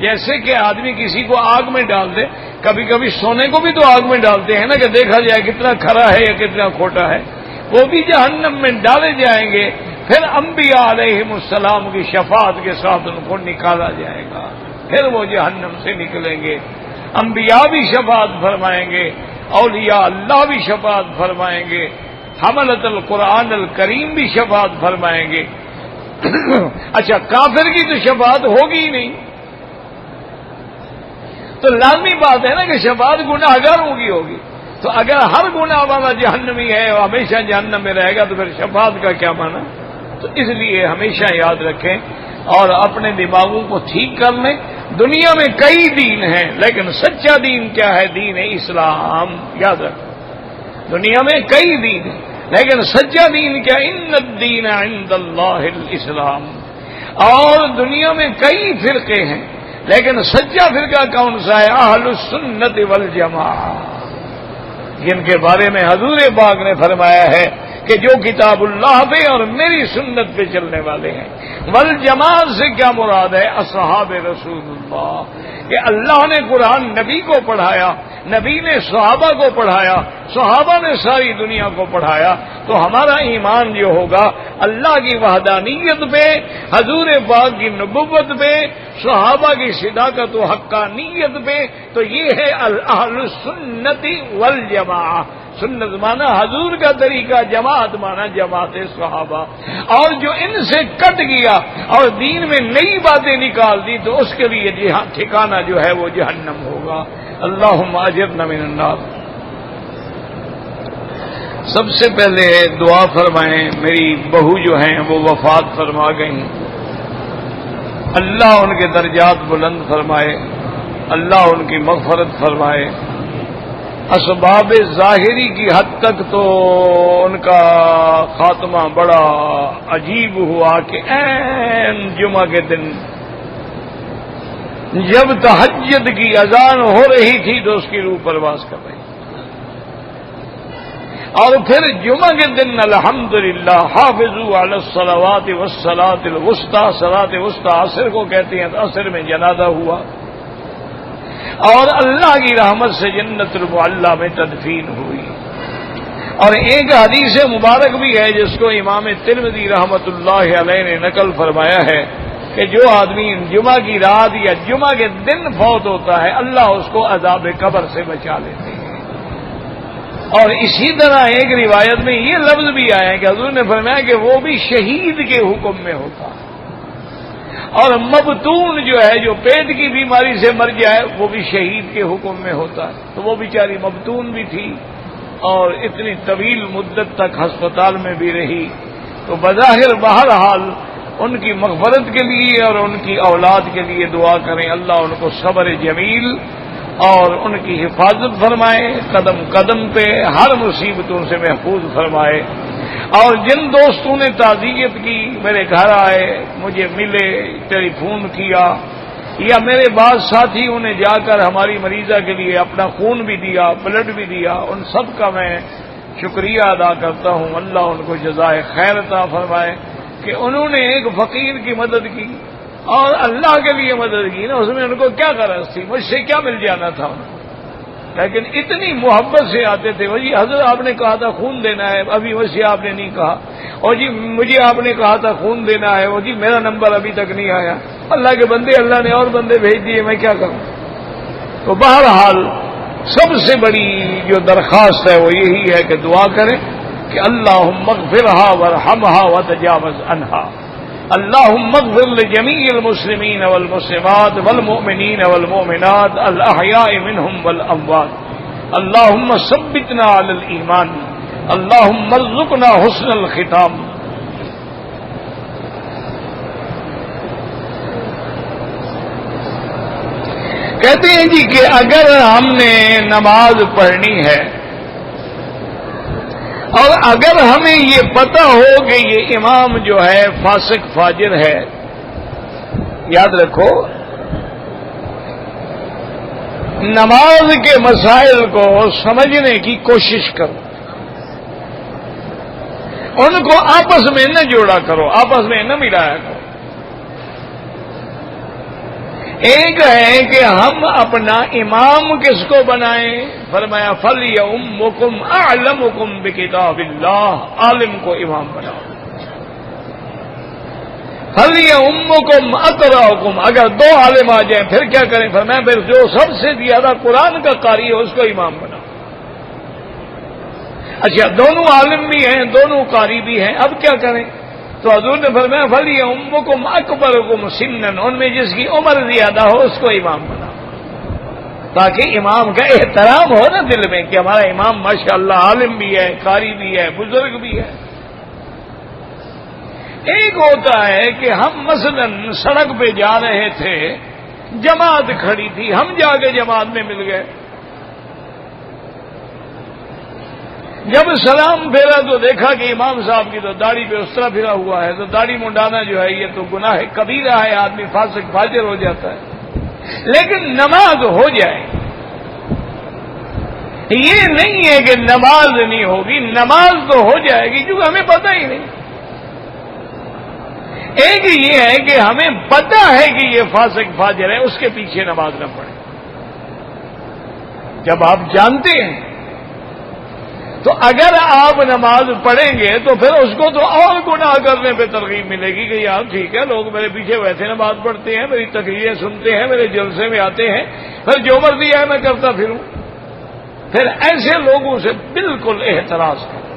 جیسے کہ آدمی کسی کو آگ میں ڈال دے، کبھی کبھی سونے کو بھی تو آگ میں ڈالتے ہیں نا کہ دیکھا جائے کتنا کھرا ہے یا کتنا کھوٹا ہے، وہ بھی جہنم میں ڈالے جائیں گے، پھر انبیاء علیہم السلام کی شفاعت کے ساتھ ان کو نکالا جائے گا، پھر وہ جہنم سے نکلیں گے، انبیاء بھی شفاعت فرمائیں گے، اولیاء اللہ بھی شفاعت فرمائیں گے، حملۃ القرآن الکریم بھی شفاعت فرمائیں گے۔ اچھا کافر کی تو شفاعت ہوگی ہی نہیں، تو لازمی بات ہے نا کہ شفاعت گناہ گاروں کی ہوگی، تو اگر ہر گناہ والا جہنمی ہے اور ہمیشہ جہنم میں رہے گا تو پھر شفاعت کا کیا معنی؟ تو اس لیے ہمیشہ یاد رکھیں اور اپنے دماغوں کو ٹھیک کر لیں۔ دنیا میں کئی دین ہیں لیکن سچا دین کیا ہے؟ دین اسلام، یاد رکھیں۔ دنیا میں کئی دین ہیں لیکن سچا دین کیا؟ ان الدین عند اللہ الاسلام۔ اور دنیا میں کئی فرقے ہیں لیکن سچا فرقہ کون سا ہے؟ اہل السنت والجماعہ، جن کے بارے میں حضور پاک نے فرمایا ہے کہ کہ جو کتاب اللہ پہ اور میری سنت پہ چلنے والے ہیں۔ والجماعت سے کیا مراد ہے؟ اصحاب رسول اللہ، کہ اللہ نے قرآن نبی کو پڑھایا، نبی نے صحابہ کو پڑھایا، صحابہ نے ساری دنیا کو پڑھایا، تو ہمارا ایمان جو ہوگا اللہ کی وحدانیت پہ، حضور پاک کی نبوت پہ، صحابہ کی صداقت و حقانیت پہ، تو یہ ہے اہل السنت والجماعہ۔ سنت مانا حضور کا طریقہ، جماعت مانا جماعت صحابہ، اور جو ان سے کٹ گیا اور دین میں نئی باتیں نکال دی تو اس کے لیے ٹھکانہ جو ہے وہ جہنم ہوگا۔ اللہم اجرنا من النار۔ سب سے پہلے دعا فرمائیں، میری بہو جو ہیں وہ وفات فرما گئیں، اللہ ان کے درجات بلند فرمائے، اللہ ان کی مغفرت فرمائے۔ اسباب ظاہری کی حد تک تو ان کا خاتمہ بڑا عجیب ہوا کہ عین جمعہ کے دن جب تہجد کی اذان ہو رہی تھی تو اس کی روح پرواز کر رہی، اور پھر جمعہ کے دن الحمدللہ حافظوا علی الصلوات والصلاۃ الوسطی، صلاۃ وسطی عصر کو کہتے ہیں، عصر میں جنازہ ہوا، اور اللہ کی رحمت سے جنت المعلی میں تدفین ہوئی۔ اور ایک حدیث مبارک بھی ہے جس کو امام ترمذی رحمت اللہ علیہ نے نقل فرمایا ہے کہ جو آدمی جمعہ کی رات یا جمعہ کے دن فوت ہوتا ہے اللہ اس کو عذاب قبر سے بچا لیتے ہیں۔ اور اسی طرح ایک روایت میں یہ لفظ بھی آیا کہ حضور نے فرمایا کہ وہ بھی شہید کے حکم میں ہوتا ہے، اور مبتون جو ہے جو پیٹ کی بیماری سے مر جائے وہ بھی شہید کے حکم میں ہوتا ہے۔ تو وہ بیچاری مبتون بھی تھی اور اتنی طویل مدت تک ہسپتال میں بھی رہی، تو بظاہر بہرحال ان کی مغفرت کے لیے اور ان کی اولاد کے لیے دعا کریں، اللہ ان کو صبر جمیل اور ان کی حفاظت فرمائے، قدم قدم پہ ہر مصیبتوں سے محفوظ فرمائے۔ اور جن دوستوں نے تعزیت کی، میرے گھر آئے، مجھے ملے، ٹیلی فون کیا، یا میرے بعض ساتھیوں نے جا کر ہماری مریضہ کے لیے اپنا خون بھی دیا، بلڈ بھی دیا، ان سب کا میں شکریہ ادا کرتا ہوں۔ اللہ ان کو جزائے خیر عطا فرمائے کہ انہوں نے ایک فقیر کی مدد کی اور اللہ کے لیے مدد کی نا، اس میں ان کو کیا غرض تھی، مجھ سے کیا مل جانا تھا انہیں، لیکن اتنی محبت سے آتے تھے۔ وہ جی حضرت آپ نے کہا تھا خون دینا ہے، ابھی مجھ سے آپ نے نہیں کہا، اور جی مجھے آپ نے کہا تھا خون دینا ہے، وہ جی میرا نمبر ابھی تک نہیں آیا۔ اللہ کے بندے، اللہ نے اور بندے بھیج دیے، میں کیا کروں۔ تو بہرحال سب سے بڑی جو درخواست ہے وہ یہی ہے کہ دعا کریں کہ اللہم اغفرھا وارحمھا وتجاوز عنھا، اللہم اغفر لجمیع المسلمین والمسلمات والمؤمنین والمؤمنات الاحیاء منہم والاموات، اللہم ثبتنا علی الایمان، اللہم ارزقنا حسن الختام۔ کہتے ہیں جی کہ اگر ہم نے نماز پڑھنی ہے اور اگر ہمیں یہ پتہ ہو کہ یہ امام جو ہے فاسق فاجر ہے، یاد رکھو نماز کے مسائل کو سمجھنے کی کوشش کرو، ان کو آپس میں نہ جوڑا کرو، آپس میں نہ ملایا کرو۔ ایک ہے کہ ہم اپنا امام کس کو بنائیں، فرمایا فَلْيَؤُمُّكُمْ أَعْلَمُكُمْ بِكِتَابِ اللَّهِ، عالم کو امام بناؤ۔ فَلْيَؤُمُّكُمْ أَقْرَأُكُمْ، اگر دو عالم آ جائیں پھر کیا کریں، فرمایا پھر جو سب سے زیادہ قرآن کا قاری ہے اس کو امام بناؤ۔ اچھا دونوں عالم بھی ہیں، دونوں قاری بھی ہیں، اب کیا کریں؟ تو حضور نے فرمایا فَلْيَؤُمُّكُمْ أَكْبَرُكُمْ سِنًّا، ان میں جس کی عمر زیادہ ہو اس کو امام بناؤ، تاکہ امام کا احترام ہو نا دل میں کہ ہمارا امام ماشاءاللہ عالم بھی ہے، قاری بھی ہے، بزرگ بھی ہے۔ ایک ہوتا ہے کہ ہم مثلا سڑک پہ جا رہے تھے، جماعت کھڑی تھی، ہم جا کے جماعت میں مل گئے، جب سلام پھیرا تو دیکھا کہ امام صاحب کی تو داڑھی پہ اس طرح پھرا ہوا ہے، تو داڑھی منڈانا جو ہے یہ تو گناہ کبیرہ ہے، آدمی فاسق فاجر ہو جاتا ہے۔ لیکن نماز ہو جائے، یہ نہیں ہے کہ نماز نہیں ہوگی، نماز تو ہو جائے گی کیونکہ ہمیں پتہ ہی نہیں۔ ایک یہ ہے کہ ہمیں پتہ ہے کہ یہ فاسق فاجر ہے، اس کے پیچھے نماز نہ پڑھیں۔ جب آپ جانتے ہیں تو اگر آپ نماز پڑھیں گے تو پھر اس کو تو اور گناہ کرنے پہ ترغیب ملے گی کہ یار ٹھیک ہے، لوگ میرے پیچھے ویسے نماز پڑھتے ہیں، میری تقریریں سنتے ہیں، میرے جلسے میں آتے ہیں، پھر جو مرضی ہے میں کرتا پھروں۔ پھر ایسے لوگوں سے بالکل احتراز کریں۔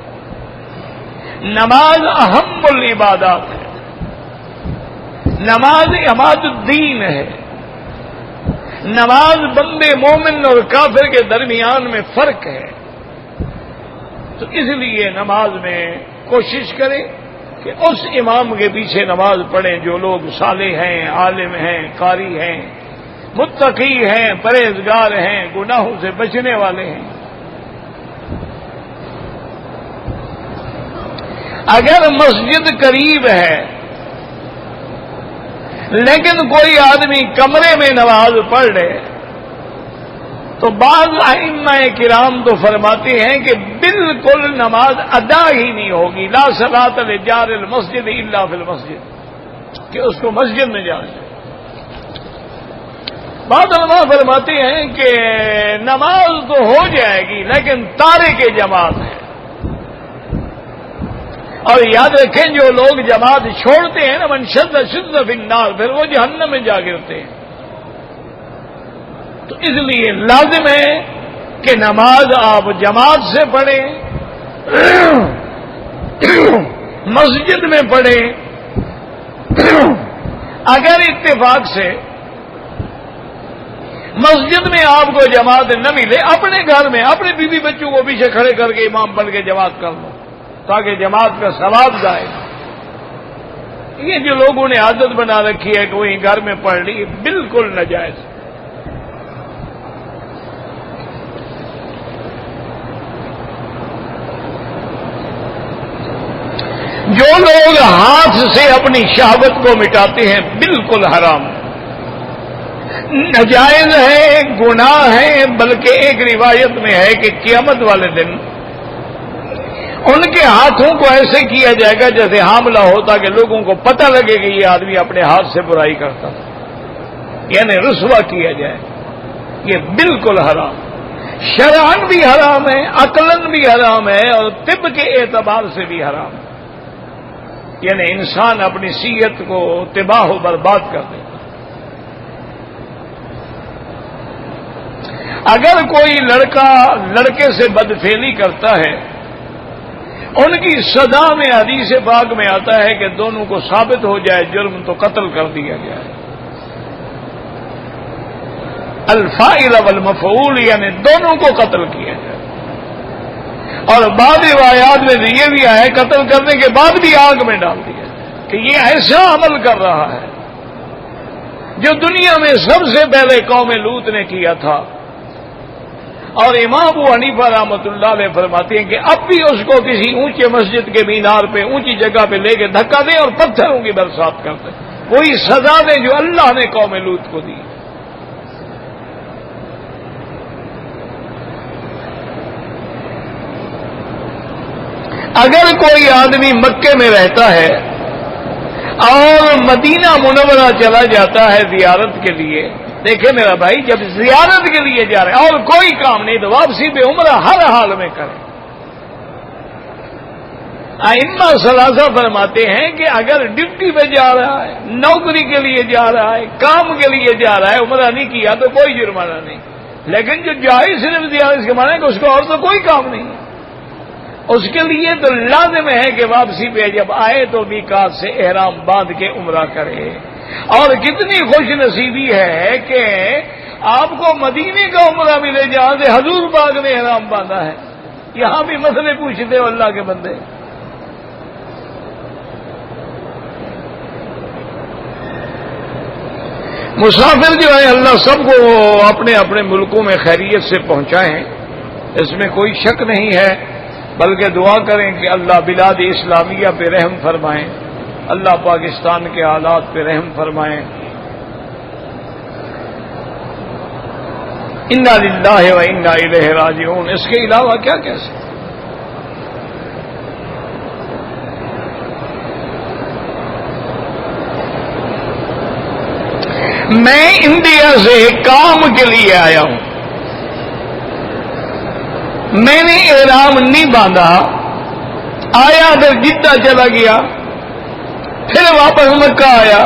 نماز اہم العبادات ہے، نماز عماد الدین ہے، نماز بندے مومن اور کافر کے درمیان میں فرق ہے۔ تو اس لیے نماز میں کوشش کریں کہ اس امام کے پیچھے نماز پڑھیں جو لوگ صالح ہیں، عالم ہیں، قاری ہیں، متقی ہیں، پرہیزگار ہیں، گناہوں سے بچنے والے ہیں۔ اگر مسجد قریب ہے لیکن کوئی آدمی کمرے میں نماز پڑھ رہے تو بعض ائمہ کرام تو فرماتے ہیں کہ بالکل نماز ادا ہی نہیں ہوگی، لا صلاۃ لجار المسجد الا فی المسجد، کہ اس کو مسجد میں جانا چاہیے۔ بعض علماء فرماتے ہیں کہ نماز تو ہو جائے گی لیکن تارک جماعت ہے، اور یاد رکھیں جو لوگ جماعت چھوڑتے ہیں نا، من شد شد فی النار، پھر وہ جہنم میں جا گرتے ہیں۔ تو اس لیے لازم ہے کہ نماز آپ جماعت سے پڑھیں، مسجد میں پڑھیں۔ اگر اتفاق سے مسجد میں آپ کو جماعت نہ ملے، اپنے گھر میں اپنے بیوی بچوں کو پیچھے کھڑے کر کے امام بن کے جماعت کر لو تاکہ جماعت کا ثواب جائے۔ یہ جو لوگوں نے عادت بنا رکھی ہے کہ وہیں گھر میں پڑھ لی، بالکل ناجائز۔ جو لوگ ہاتھ سے اپنی شہوت کو مٹاتے ہیں بالکل حرام، ناجائز ہے، گناہ ہے، بلکہ ایک روایت میں ہے کہ قیامت والے دن ان کے ہاتھوں کو ایسے کیا جائے گا جیسے حاملہ ہوتا کہ لوگوں کو پتہ لگے کہ یہ آدمی اپنے ہاتھ سے برائی کرتا تھا، یعنی رسوا کیا جائے۔ یہ بالکل حرام، شرعاً بھی حرام ہے، عقلاً بھی حرام ہے، اور طب کے اعتبار سے بھی حرام ہے۔ یعنی انسان اپنی صحت کو تباہ و برباد کر دیتا۔ اگر کوئی لڑکا لڑکے سے بدفعلی کرتا ہے، ان کی سزا میں حدیث پاک میں آتا ہے کہ دونوں کو ثابت ہو جائے جرم تو قتل کر دیا جائے۔ الفاعل والمفعول یعنی دونوں کو قتل کیا جائے۔ اور بعض روایات میں یہ بھی آیا قتل کرنے کے بعد بھی آگ میں ڈال دیا کہ یہ ایسا عمل کر رہا ہے جو دنیا میں سب سے پہلے قوم لوط نے کیا تھا۔ اور امام ابو حنیفہ رحمۃ اللہ علیہ فرماتے ہیں کہ اب بھی اس کو کسی اونچے مسجد کے مینار پہ اونچی جگہ پہ لے کے دھکا دیں اور پتھروں کی برسات کر دیں، وہی سزا دیں جو اللہ نے قوم لوط کو دی۔ اگر کوئی آدمی مکے میں رہتا ہے اور مدینہ منورہ چلا جاتا ہے زیارت کے لیے، دیکھیں میرا بھائی، جب زیارت کے لیے جا رہے ہیں اور کوئی کام نہیں تو واپسی پہ عمرہ ہر حال میں کریں۔ ائمہ ثلاثہ فرماتے ہیں کہ اگر ڈیوٹی پہ جا رہا ہے، نوکری کے لیے جا رہا ہے، کام کے لیے جا رہا ہے، عمرہ نہیں کیا تو کوئی جرمانہ نہیں، لیکن جو جائے صرف زیارت کے معنی کہ اس کو اور تو کوئی کام نہیں ہے، اس کے لیے تو لازم ہے کہ واپسی پہ جب آئے تو میقات سے احرام باندھ کے عمرہ کرے۔ اور کتنی خوش نصیبی ہے کہ آپ کو مدینے کا عمرہ ملے جہاں سے حضور پاک نے احرام باندھا ہے۔ یہاں بھی مسئلے پوچھتے ہو اللہ کے بندے۔ مسافر جو ہے اللہ سب کو اپنے اپنے ملکوں میں خیریت سے پہنچائیں، اس میں کوئی شک نہیں ہے، بلکہ دعا کریں کہ اللہ بلاد اسلامیہ پہ رحم فرمائیں، اللہ پاکستان کے حالات پہ رحم فرمائیں۔ انا للہ و انا الیہ راجعون، اس کے علاوہ کیا کہہ سکتے؟ میں انڈیا سے کام کے لیے آیا ہوں، میں نے احرام نہیں باندھا، آیا پھر جدہ چلا گیا، پھر واپس مکہ آیا،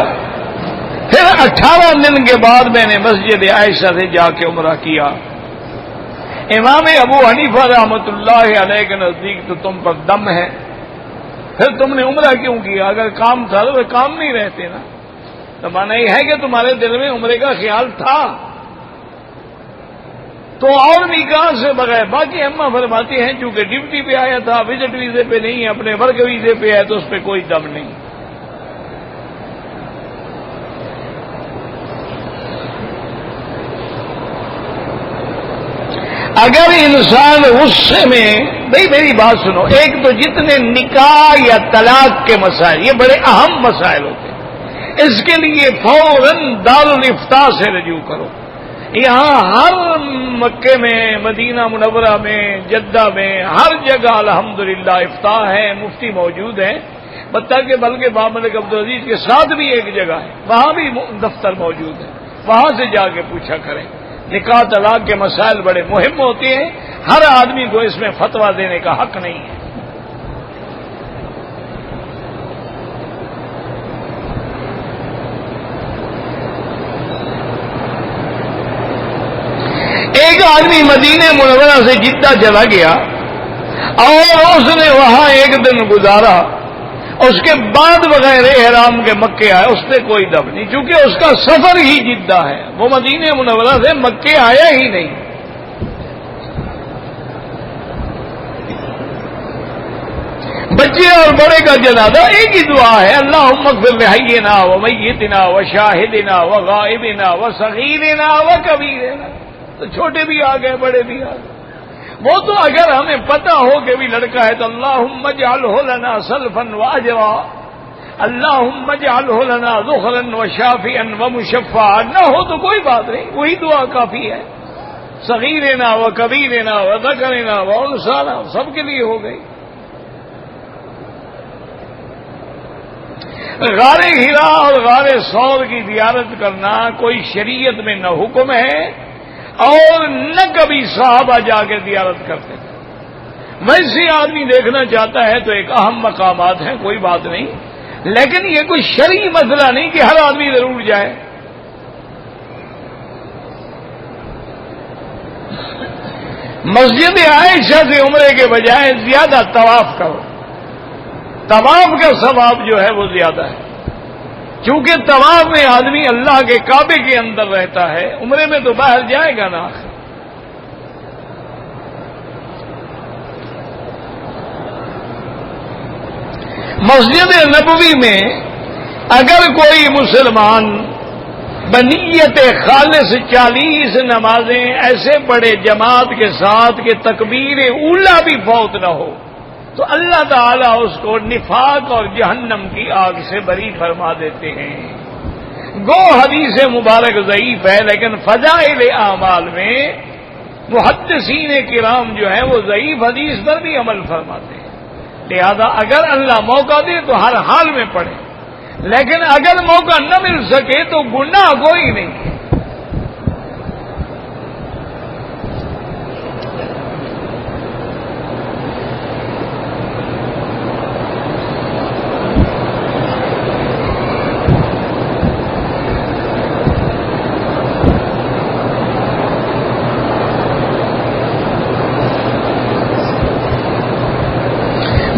پھر 18 دن کے بعد میں نے مسجد عائشہ سے جا کے عمرہ کیا۔ امام ابو حنیفہ رحمۃ اللہ علیہ کے نزدیک تو تم پر دم ہے، پھر تم نے عمرہ کیوں کیا؟ اگر کام تھا تو کام نہیں رہتے نا، تو مانا یہ ہے کہ تمہارے دل میں عمرے کا خیال تھا تو اور نکاح سے بغیر۔ باقی اماں فرماتی ہیں چونکہ ڈیوٹی پہ آیا تھا، وزٹ ویزے پہ نہیں، اپنے ورک ویزے پہ ہے، تو اس پہ کوئی دم نہیں۔ اگر انسان غصے میں، بھائی میری بات سنو، ایک تو جتنے نکاح یا طلاق کے مسائل، یہ بڑے اہم مسائل ہوتے ہیں، اس کے لیے فوراً دارالفتاء سے رجوع کرو۔ یہاں ہر مکے میں، مدینہ منورہ میں، جدہ میں، ہر جگہ الحمدللہ افتاء ہے، مفتی موجود ہیں، کہ بلکہ بابا ملک عبدالعزیز کے ساتھ بھی ایک جگہ ہے، وہاں بھی دفتر موجود ہے، وہاں سے جا کے پوچھا کریں۔ نکاح طلاق کے مسائل بڑے مہم ہوتے ہیں، ہر آدمی کو اس میں فتویٰ دینے کا حق نہیں ہے۔ ایک آدمی مدینہ منورہ سے جدہ چلا گیا اور اس نے وہاں ایک دن گزارا، اس کے بعد بغیر احرام کے مکے آئے، اس پہ کوئی دم نہیں، چونکہ اس کا سفر ہی جدہ ہے، وہ مدینہ منورہ سے مکے آیا ہی نہیں۔ بچے اور بڑے کا جنازہ ایک ہی دعا ہے، اللہم اغفر لحینا ومیتنا وشاہدنا وغائبنا وصغیرنا وکبیرنا۔ تو چھوٹے بھی آ گئے، بڑے بھی آ گئے۔ وہ تو اگر ہمیں پتہ ہو کہ بھی لڑکا ہے تو اللہم اجعلہ لنا سلفا واجرا، اللہم اجعلہ لنا ذخرا وشافعا ومشفعا، نہ ہو تو کوئی بات نہیں، وہی دعا کافی ہے۔ صغیرنا وکبیرنا وذکرنا وانثانا سب کے لیے ہو گئی۔ غار ہرا اور غار ثور کی زیارت کرنا کوئی شریعت میں نہ حکم ہے اور نہ کبھی صحابہ جا کے زیارت کرتے تھے۔ ویسے آدمی دیکھنا چاہتا ہے تو ایک اہم مقامات ہیں، کوئی بات نہیں، لیکن یہ کوئی شرعی مسئلہ نہیں کہ ہر آدمی ضرور جائے۔ مسجد عائشہ سے عمرے کے بجائے زیادہ طواف کرو، طواف کا ثواب جو ہے وہ زیادہ ہے، کیونکہ طواف میں آدمی اللہ کے کعبے کے اندر رہتا ہے، عمرے میں تو باہر جائے گا نا۔ مسجد نبوی میں اگر کوئی مسلمان بنیت خالص 40 نمازیں ایسے پڑھے جماعت کے ساتھ کہ تکبیر اولا بھی فوت نہ ہو، تو اللہ تعالیٰ اس کو نفاق اور جہنم کی آگ سے بری فرما دیتے ہیں۔ گو حدیث مبارک ضعیف ہے، لیکن فضائل اعمال میں محدثین کرام جو ہیں وہ ضعیف حدیث پر بھی عمل فرماتے ہیں۔ لہذا اگر اللہ موقع دے تو ہر حال میں پڑھیں، لیکن اگر موقع نہ مل سکے تو گناہ کوئی نہیں ہے۔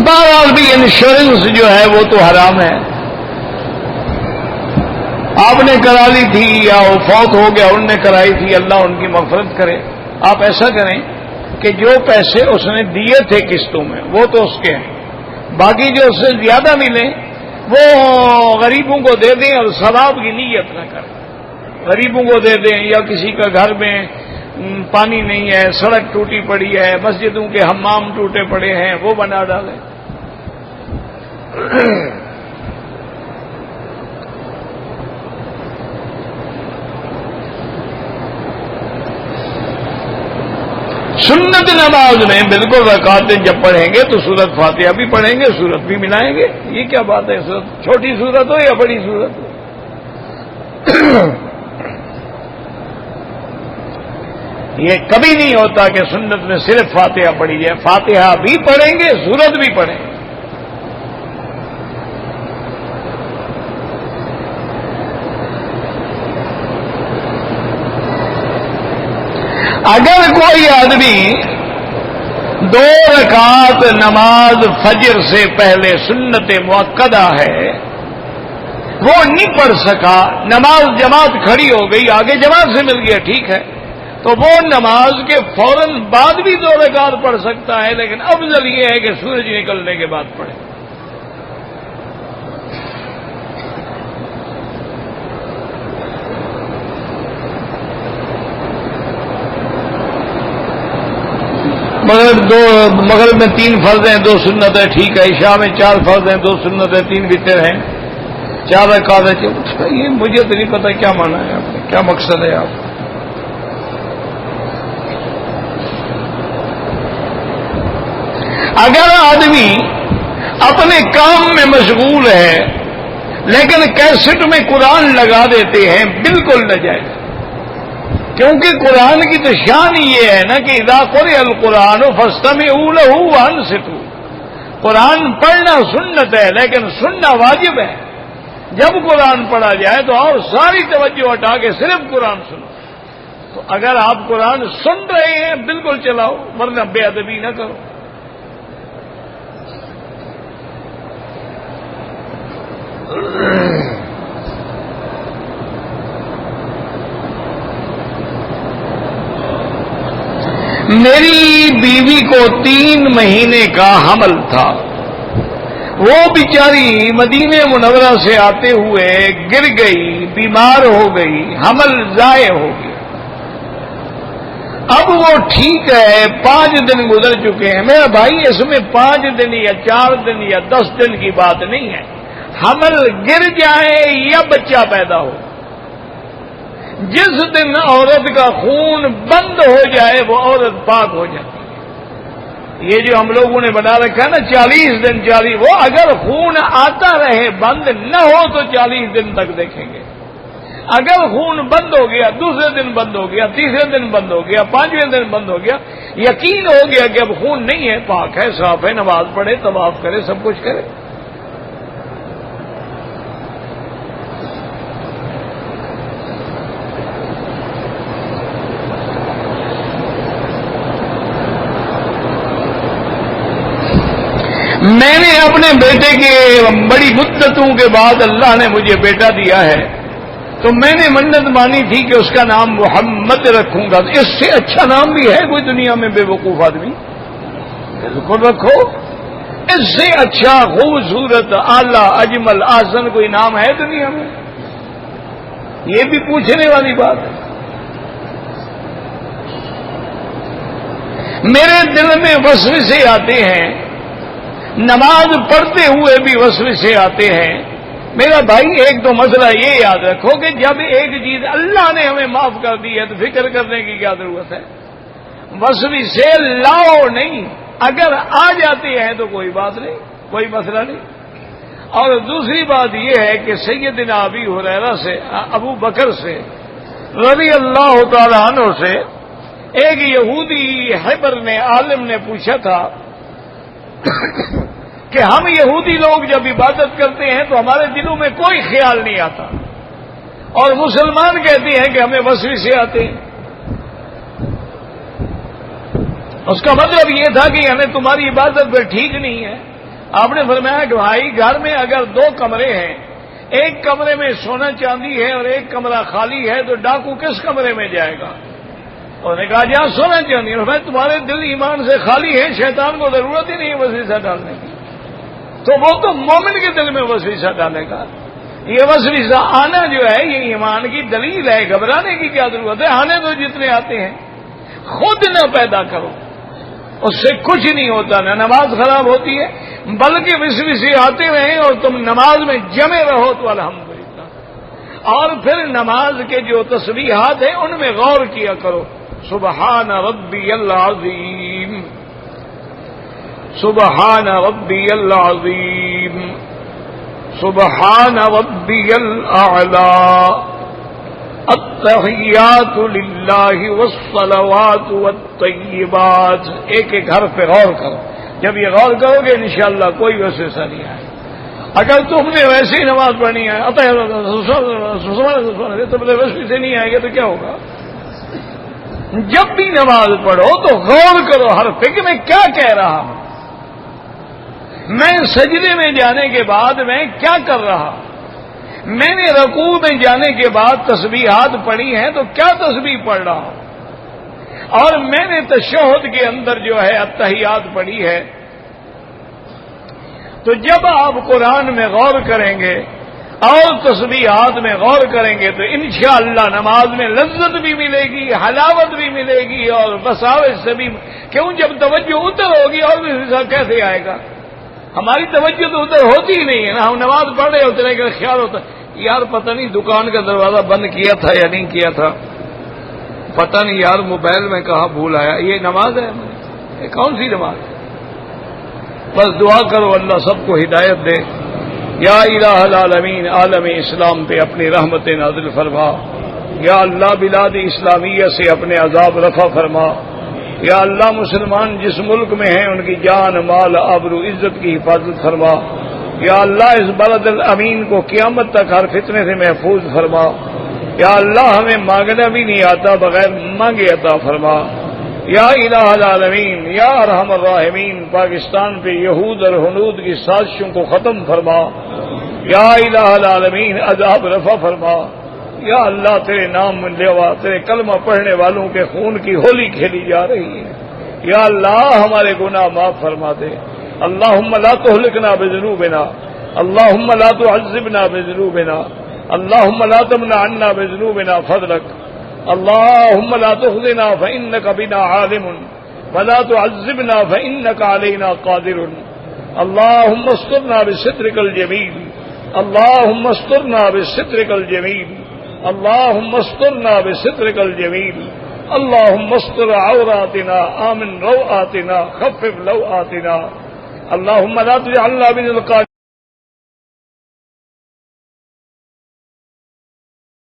بہرحال بھی انشورنس جو ہے وہ تو حرام ہے، آپ نے کرا لی تھی یا وہ فوت ہو گیا ان نے کرائی تھی، اللہ ان کی مغفرت کرے۔ آپ ایسا کریں کہ جو پیسے اس نے دیے تھے قسطوں میں وہ تو اس کے ہیں، باقی جو اس سے زیادہ ملیں وہ غریبوں کو دے دیں اور ثواب کی نیت نہ کریں۔ غریبوں کو دے دیں، یا کسی کا گھر میں پانی نہیں ہے، سڑک ٹوٹی پڑی ہے، مسجدوں کے حمام ٹوٹے پڑے ہیں، وہ بنا ڈالیں۔ سنت نماز میں بالکل رکعتیں جب پڑھیں گے تو سورت فاتحہ بھی پڑھیں گے، سورت بھی ملائیں گے. یہ کیا بات ہے؟ سورت چھوٹی سورت ہو یا بڑی سورت ہو. یہ کبھی نہیں ہوتا کہ سنت میں صرف فاتحہ پڑھی جائے. فاتحہ بھی پڑھیں گے، سورت بھی پڑھیں گے. اگر کوئی آدمی 2 رکعت نماز فجر سے پہلے سنت مؤکدہ ہے وہ نہیں پڑھ سکا، نماز جماعت کھڑی ہو گئی، آگے جماعت سے مل گیا، ٹھیک ہے، تو وہ نماز کے فوراً بعد بھی 2 رکعت پڑھ سکتا ہے، لیکن افضل یہ ہے کہ سورج نکلنے کے بعد پڑھے. مغرب میں 3 فرض ہیں، 2 سنت ہیں، ٹھیک ہے. عشاء میں 4 فرض ہیں، 2 سنت ہیں، 3 وتر ہیں، 4 رکعت ہیں. یہ مجھے تو نہیں پتا کیا مانا ہے آپ نے، کیا مقصد ہے آپ. اگر آدمی اپنے کام میں مشغول ہے لیکن کیسٹ میں قرآن لگا دیتے ہیں، بالکل ناجائز. کیونکہ قرآن کی تو شان یہ ہے نا کہ اذا قرئ القرآن فاستمعوا له وانصتوا. قرآن پڑھنا سنت ہے لیکن سننا واجب ہے. جب قرآن پڑھا جائے تو اور ساری توجہ ہٹا کے صرف قرآن سنو. تو اگر آپ قرآن سن رہے ہیں بالکل چلاؤ، ورنہ بے ادبی نہ کرو. میری بیوی کو 3 مہینے کا حمل تھا. وہ بیچاری مدینہ منورہ سے آتے ہوئے گر گئی، بیمار ہو گئی، حمل ضائع ہو گیا. اب وہ ٹھیک ہے، 5 دن گزر چکے ہیں. میرا بھائی اس میں 5 دن یا 4 دن یا 10 دن کی بات نہیں ہے. حمل گر جائے یا بچہ پیدا ہو، جس دن عورت کا خون بند ہو جائے وہ عورت پاک ہو جاتی ہے. یہ جو ہم لوگوں نے بنا رکھا ہے نا 40 دن 40، وہ اگر خون آتا رہے بند نہ ہو تو 40 دن تک دیکھیں گے. اگر خون بند ہو گیا، دوسرے دن بند ہو گیا، تیسرے دن بند ہو گیا، 5ویں دن بند ہو گیا، یقین ہو گیا کہ اب خون نہیں ہے، پاک ہے، صاف ہے، نماز پڑھے، طواف کرے، سب کچھ کرے. میں نے اپنے بیٹے کے بڑی مدتوں کے بعد اللہ نے مجھے بیٹا دیا ہے، تو میں نے منت مانی تھی کہ اس کا نام محمد رکھوں گا. اس سے اچھا نام بھی ہے کوئی دنیا میں بے وقوف آدمی؟ بالکل رکھو. اس سے اچھا خوبصورت اعلیٰ اجمل احسن کوئی نام ہے دنیا میں؟ یہ بھی پوچھنے والی بات ہے. میرے دل میں وسوسے آتے ہیں، نماز پڑھتے ہوئے بھی وسوسے آتے ہیں. میرا بھائی ایک تو مسئلہ یہ یاد رکھو کہ جب ایک چیز اللہ نے ہمیں معاف کر دی ہے تو فکر کرنے کی کیا ضرورت ہے؟ وسوسے لاؤ نہیں، اگر آ جاتے ہیں تو کوئی بات نہیں، کوئی مسئلہ نہیں. اور دوسری بات یہ ہے کہ سیدنا ابی ہریرہ سے، ابو بکر سے رضی اللہ تعالی عنہ سے ایک یہودی حبر نے، عالم نے پوچھا تھا کہ ہم یہودی لوگ جب عبادت کرتے ہیں تو ہمارے دلوں میں کوئی خیال نہیں آتا، اور مسلمان کہتے ہیں کہ ہمیں وسوسے آتے ہیں. اس کا مطلب یہ تھا کہ ہمیں تمہاری عبادت پہ ٹھیک نہیں ہے. آپ نے فرمایا کہ بھائی گھر میں اگر 2 کمرے ہیں، ایک کمرے میں سونا چاندی ہے اور ایک کمرہ خالی ہے، تو ڈاکو کس کمرے میں جائے گا؟ انہوں نے کہا جہاں سونا چاندی ہے. بھائی تمہارے دل ایمان سے خالی ہے، شیطان کو ضرورت ہی نہیں وسوسہ ڈالنے کی، تو وہ تو مومن کے دل میں وسوسہ ڈالے گا. یہ وسوسہ آنا جو ہے یہ ایمان کی دلیل ہے، گھبرانے کی کیا ضرورت ہے؟ آنے تو جتنے آتے ہیں، خود نہ پیدا کرو، اس سے کچھ نہیں ہوتا، نہ نماز خراب ہوتی ہے بلکہ وسوسے آتے رہیں اور تم نماز میں جمے رہو تو الحمدللہ. اور پھر نماز کے جو تسبیحات ہیں ان میں غور کیا کرو. سبحان ربی العظیم، سبحان ربی العظیم، سبحان ربی الاعلی، التحیات للہ والصلوات والطیبات۔ ایک ایک حرف پہ غور کرو، جب یہ غور کرو گے انشاءاللہ کوئی وسوسہ نہیں آئے۔ اگر تم نے ویسے ہی نماز پڑھنی ہے تو ویسے سے نہیں آئے گا تو کیا ہوگا؟ جب بھی نماز پڑھو تو غور کرو حرف پہ کہ میں کیا کہہ رہا ہوں، میں سجدے میں جانے کے بعد میں کیا کر رہا، میں نے رکوع میں جانے کے بعد تسبیحات پڑھی ہیں تو کیا تسبیح پڑھ رہا ہوں، اور میں نے تشہد کے اندر جو ہے التحیات پڑھی ہے۔ تو جب آپ قرآن میں غور کریں گے اور تسبیحات میں غور کریں گے تو انشاءاللہ نماز میں لذت بھی ملے گی، حلاوت بھی ملے گی، اور بساوت سے بھی، کیوں جب توجہ ادھر ہوگی اور بھی کیسے آئے گا؟ ہماری توجہ تو ادھر ہوتی ہی نہیں ہے نا، ہم نماز پڑھ رہے ہوتے ہیں کہ خیال ہوتا ہے یار پتہ نہیں دکان کا دروازہ بند کیا تھا یا نہیں کیا تھا، پتہ نہیں یار موبائل میں کہاں بھول آیا۔ یہ نماز ہے؟ یہ کون سی نماز ہے؟ بس دعا کرو اللہ سب کو ہدایت دے۔ یا الہ العالمین، عالم اسلام پہ اپنی رحمت نازل فرما۔ یا اللہ بلاد اسلامیہ سے اپنے عذاب رفع فرما۔ یا اللہ مسلمان جس ملک میں ہیں ان کی جان مال آبرو عزت کی حفاظت فرما۔ یا اللہ اس بلد الامین کو قیامت تک ہر فتنے سے محفوظ فرما۔ یا اللہ ہمیں مانگنا بھی نہیں آتا، بغیر مانگے عطا فرما۔ یا الہ العالمین، یا ارحم الراحمین، پاکستان پہ یہود اور ہنود کی سازشوں کو ختم فرما۔ یا الہ العالمین عذاب رفع فرما۔ یا اللہ تیرے نام لیوا تیرے کلمہ پڑھنے والوں کے خون کی ہولی کھیلی جا رہی ہے، یا اللہ ہمارے گناہ معاف فرما دے۔ اللہم لا تہلکنا بذنوبنا، اللہم لا تعذبنا بذنوبنا، اللہم لا تمنع عنا بذنوبنا فضلک، اللہم لا تخزنا فإنک بنا عالم ولا تعذبنا فإنک علینا قادر، اللہم استرنا بسترک الجمیل، اللہم استرنا بسترک الجمیل، اللہم استرنا بسترک الجمیل، اللہم استر عوراتنا آمن روآتنا خفف لوآتنا، اللہم لا تجعلنا من القادرین۔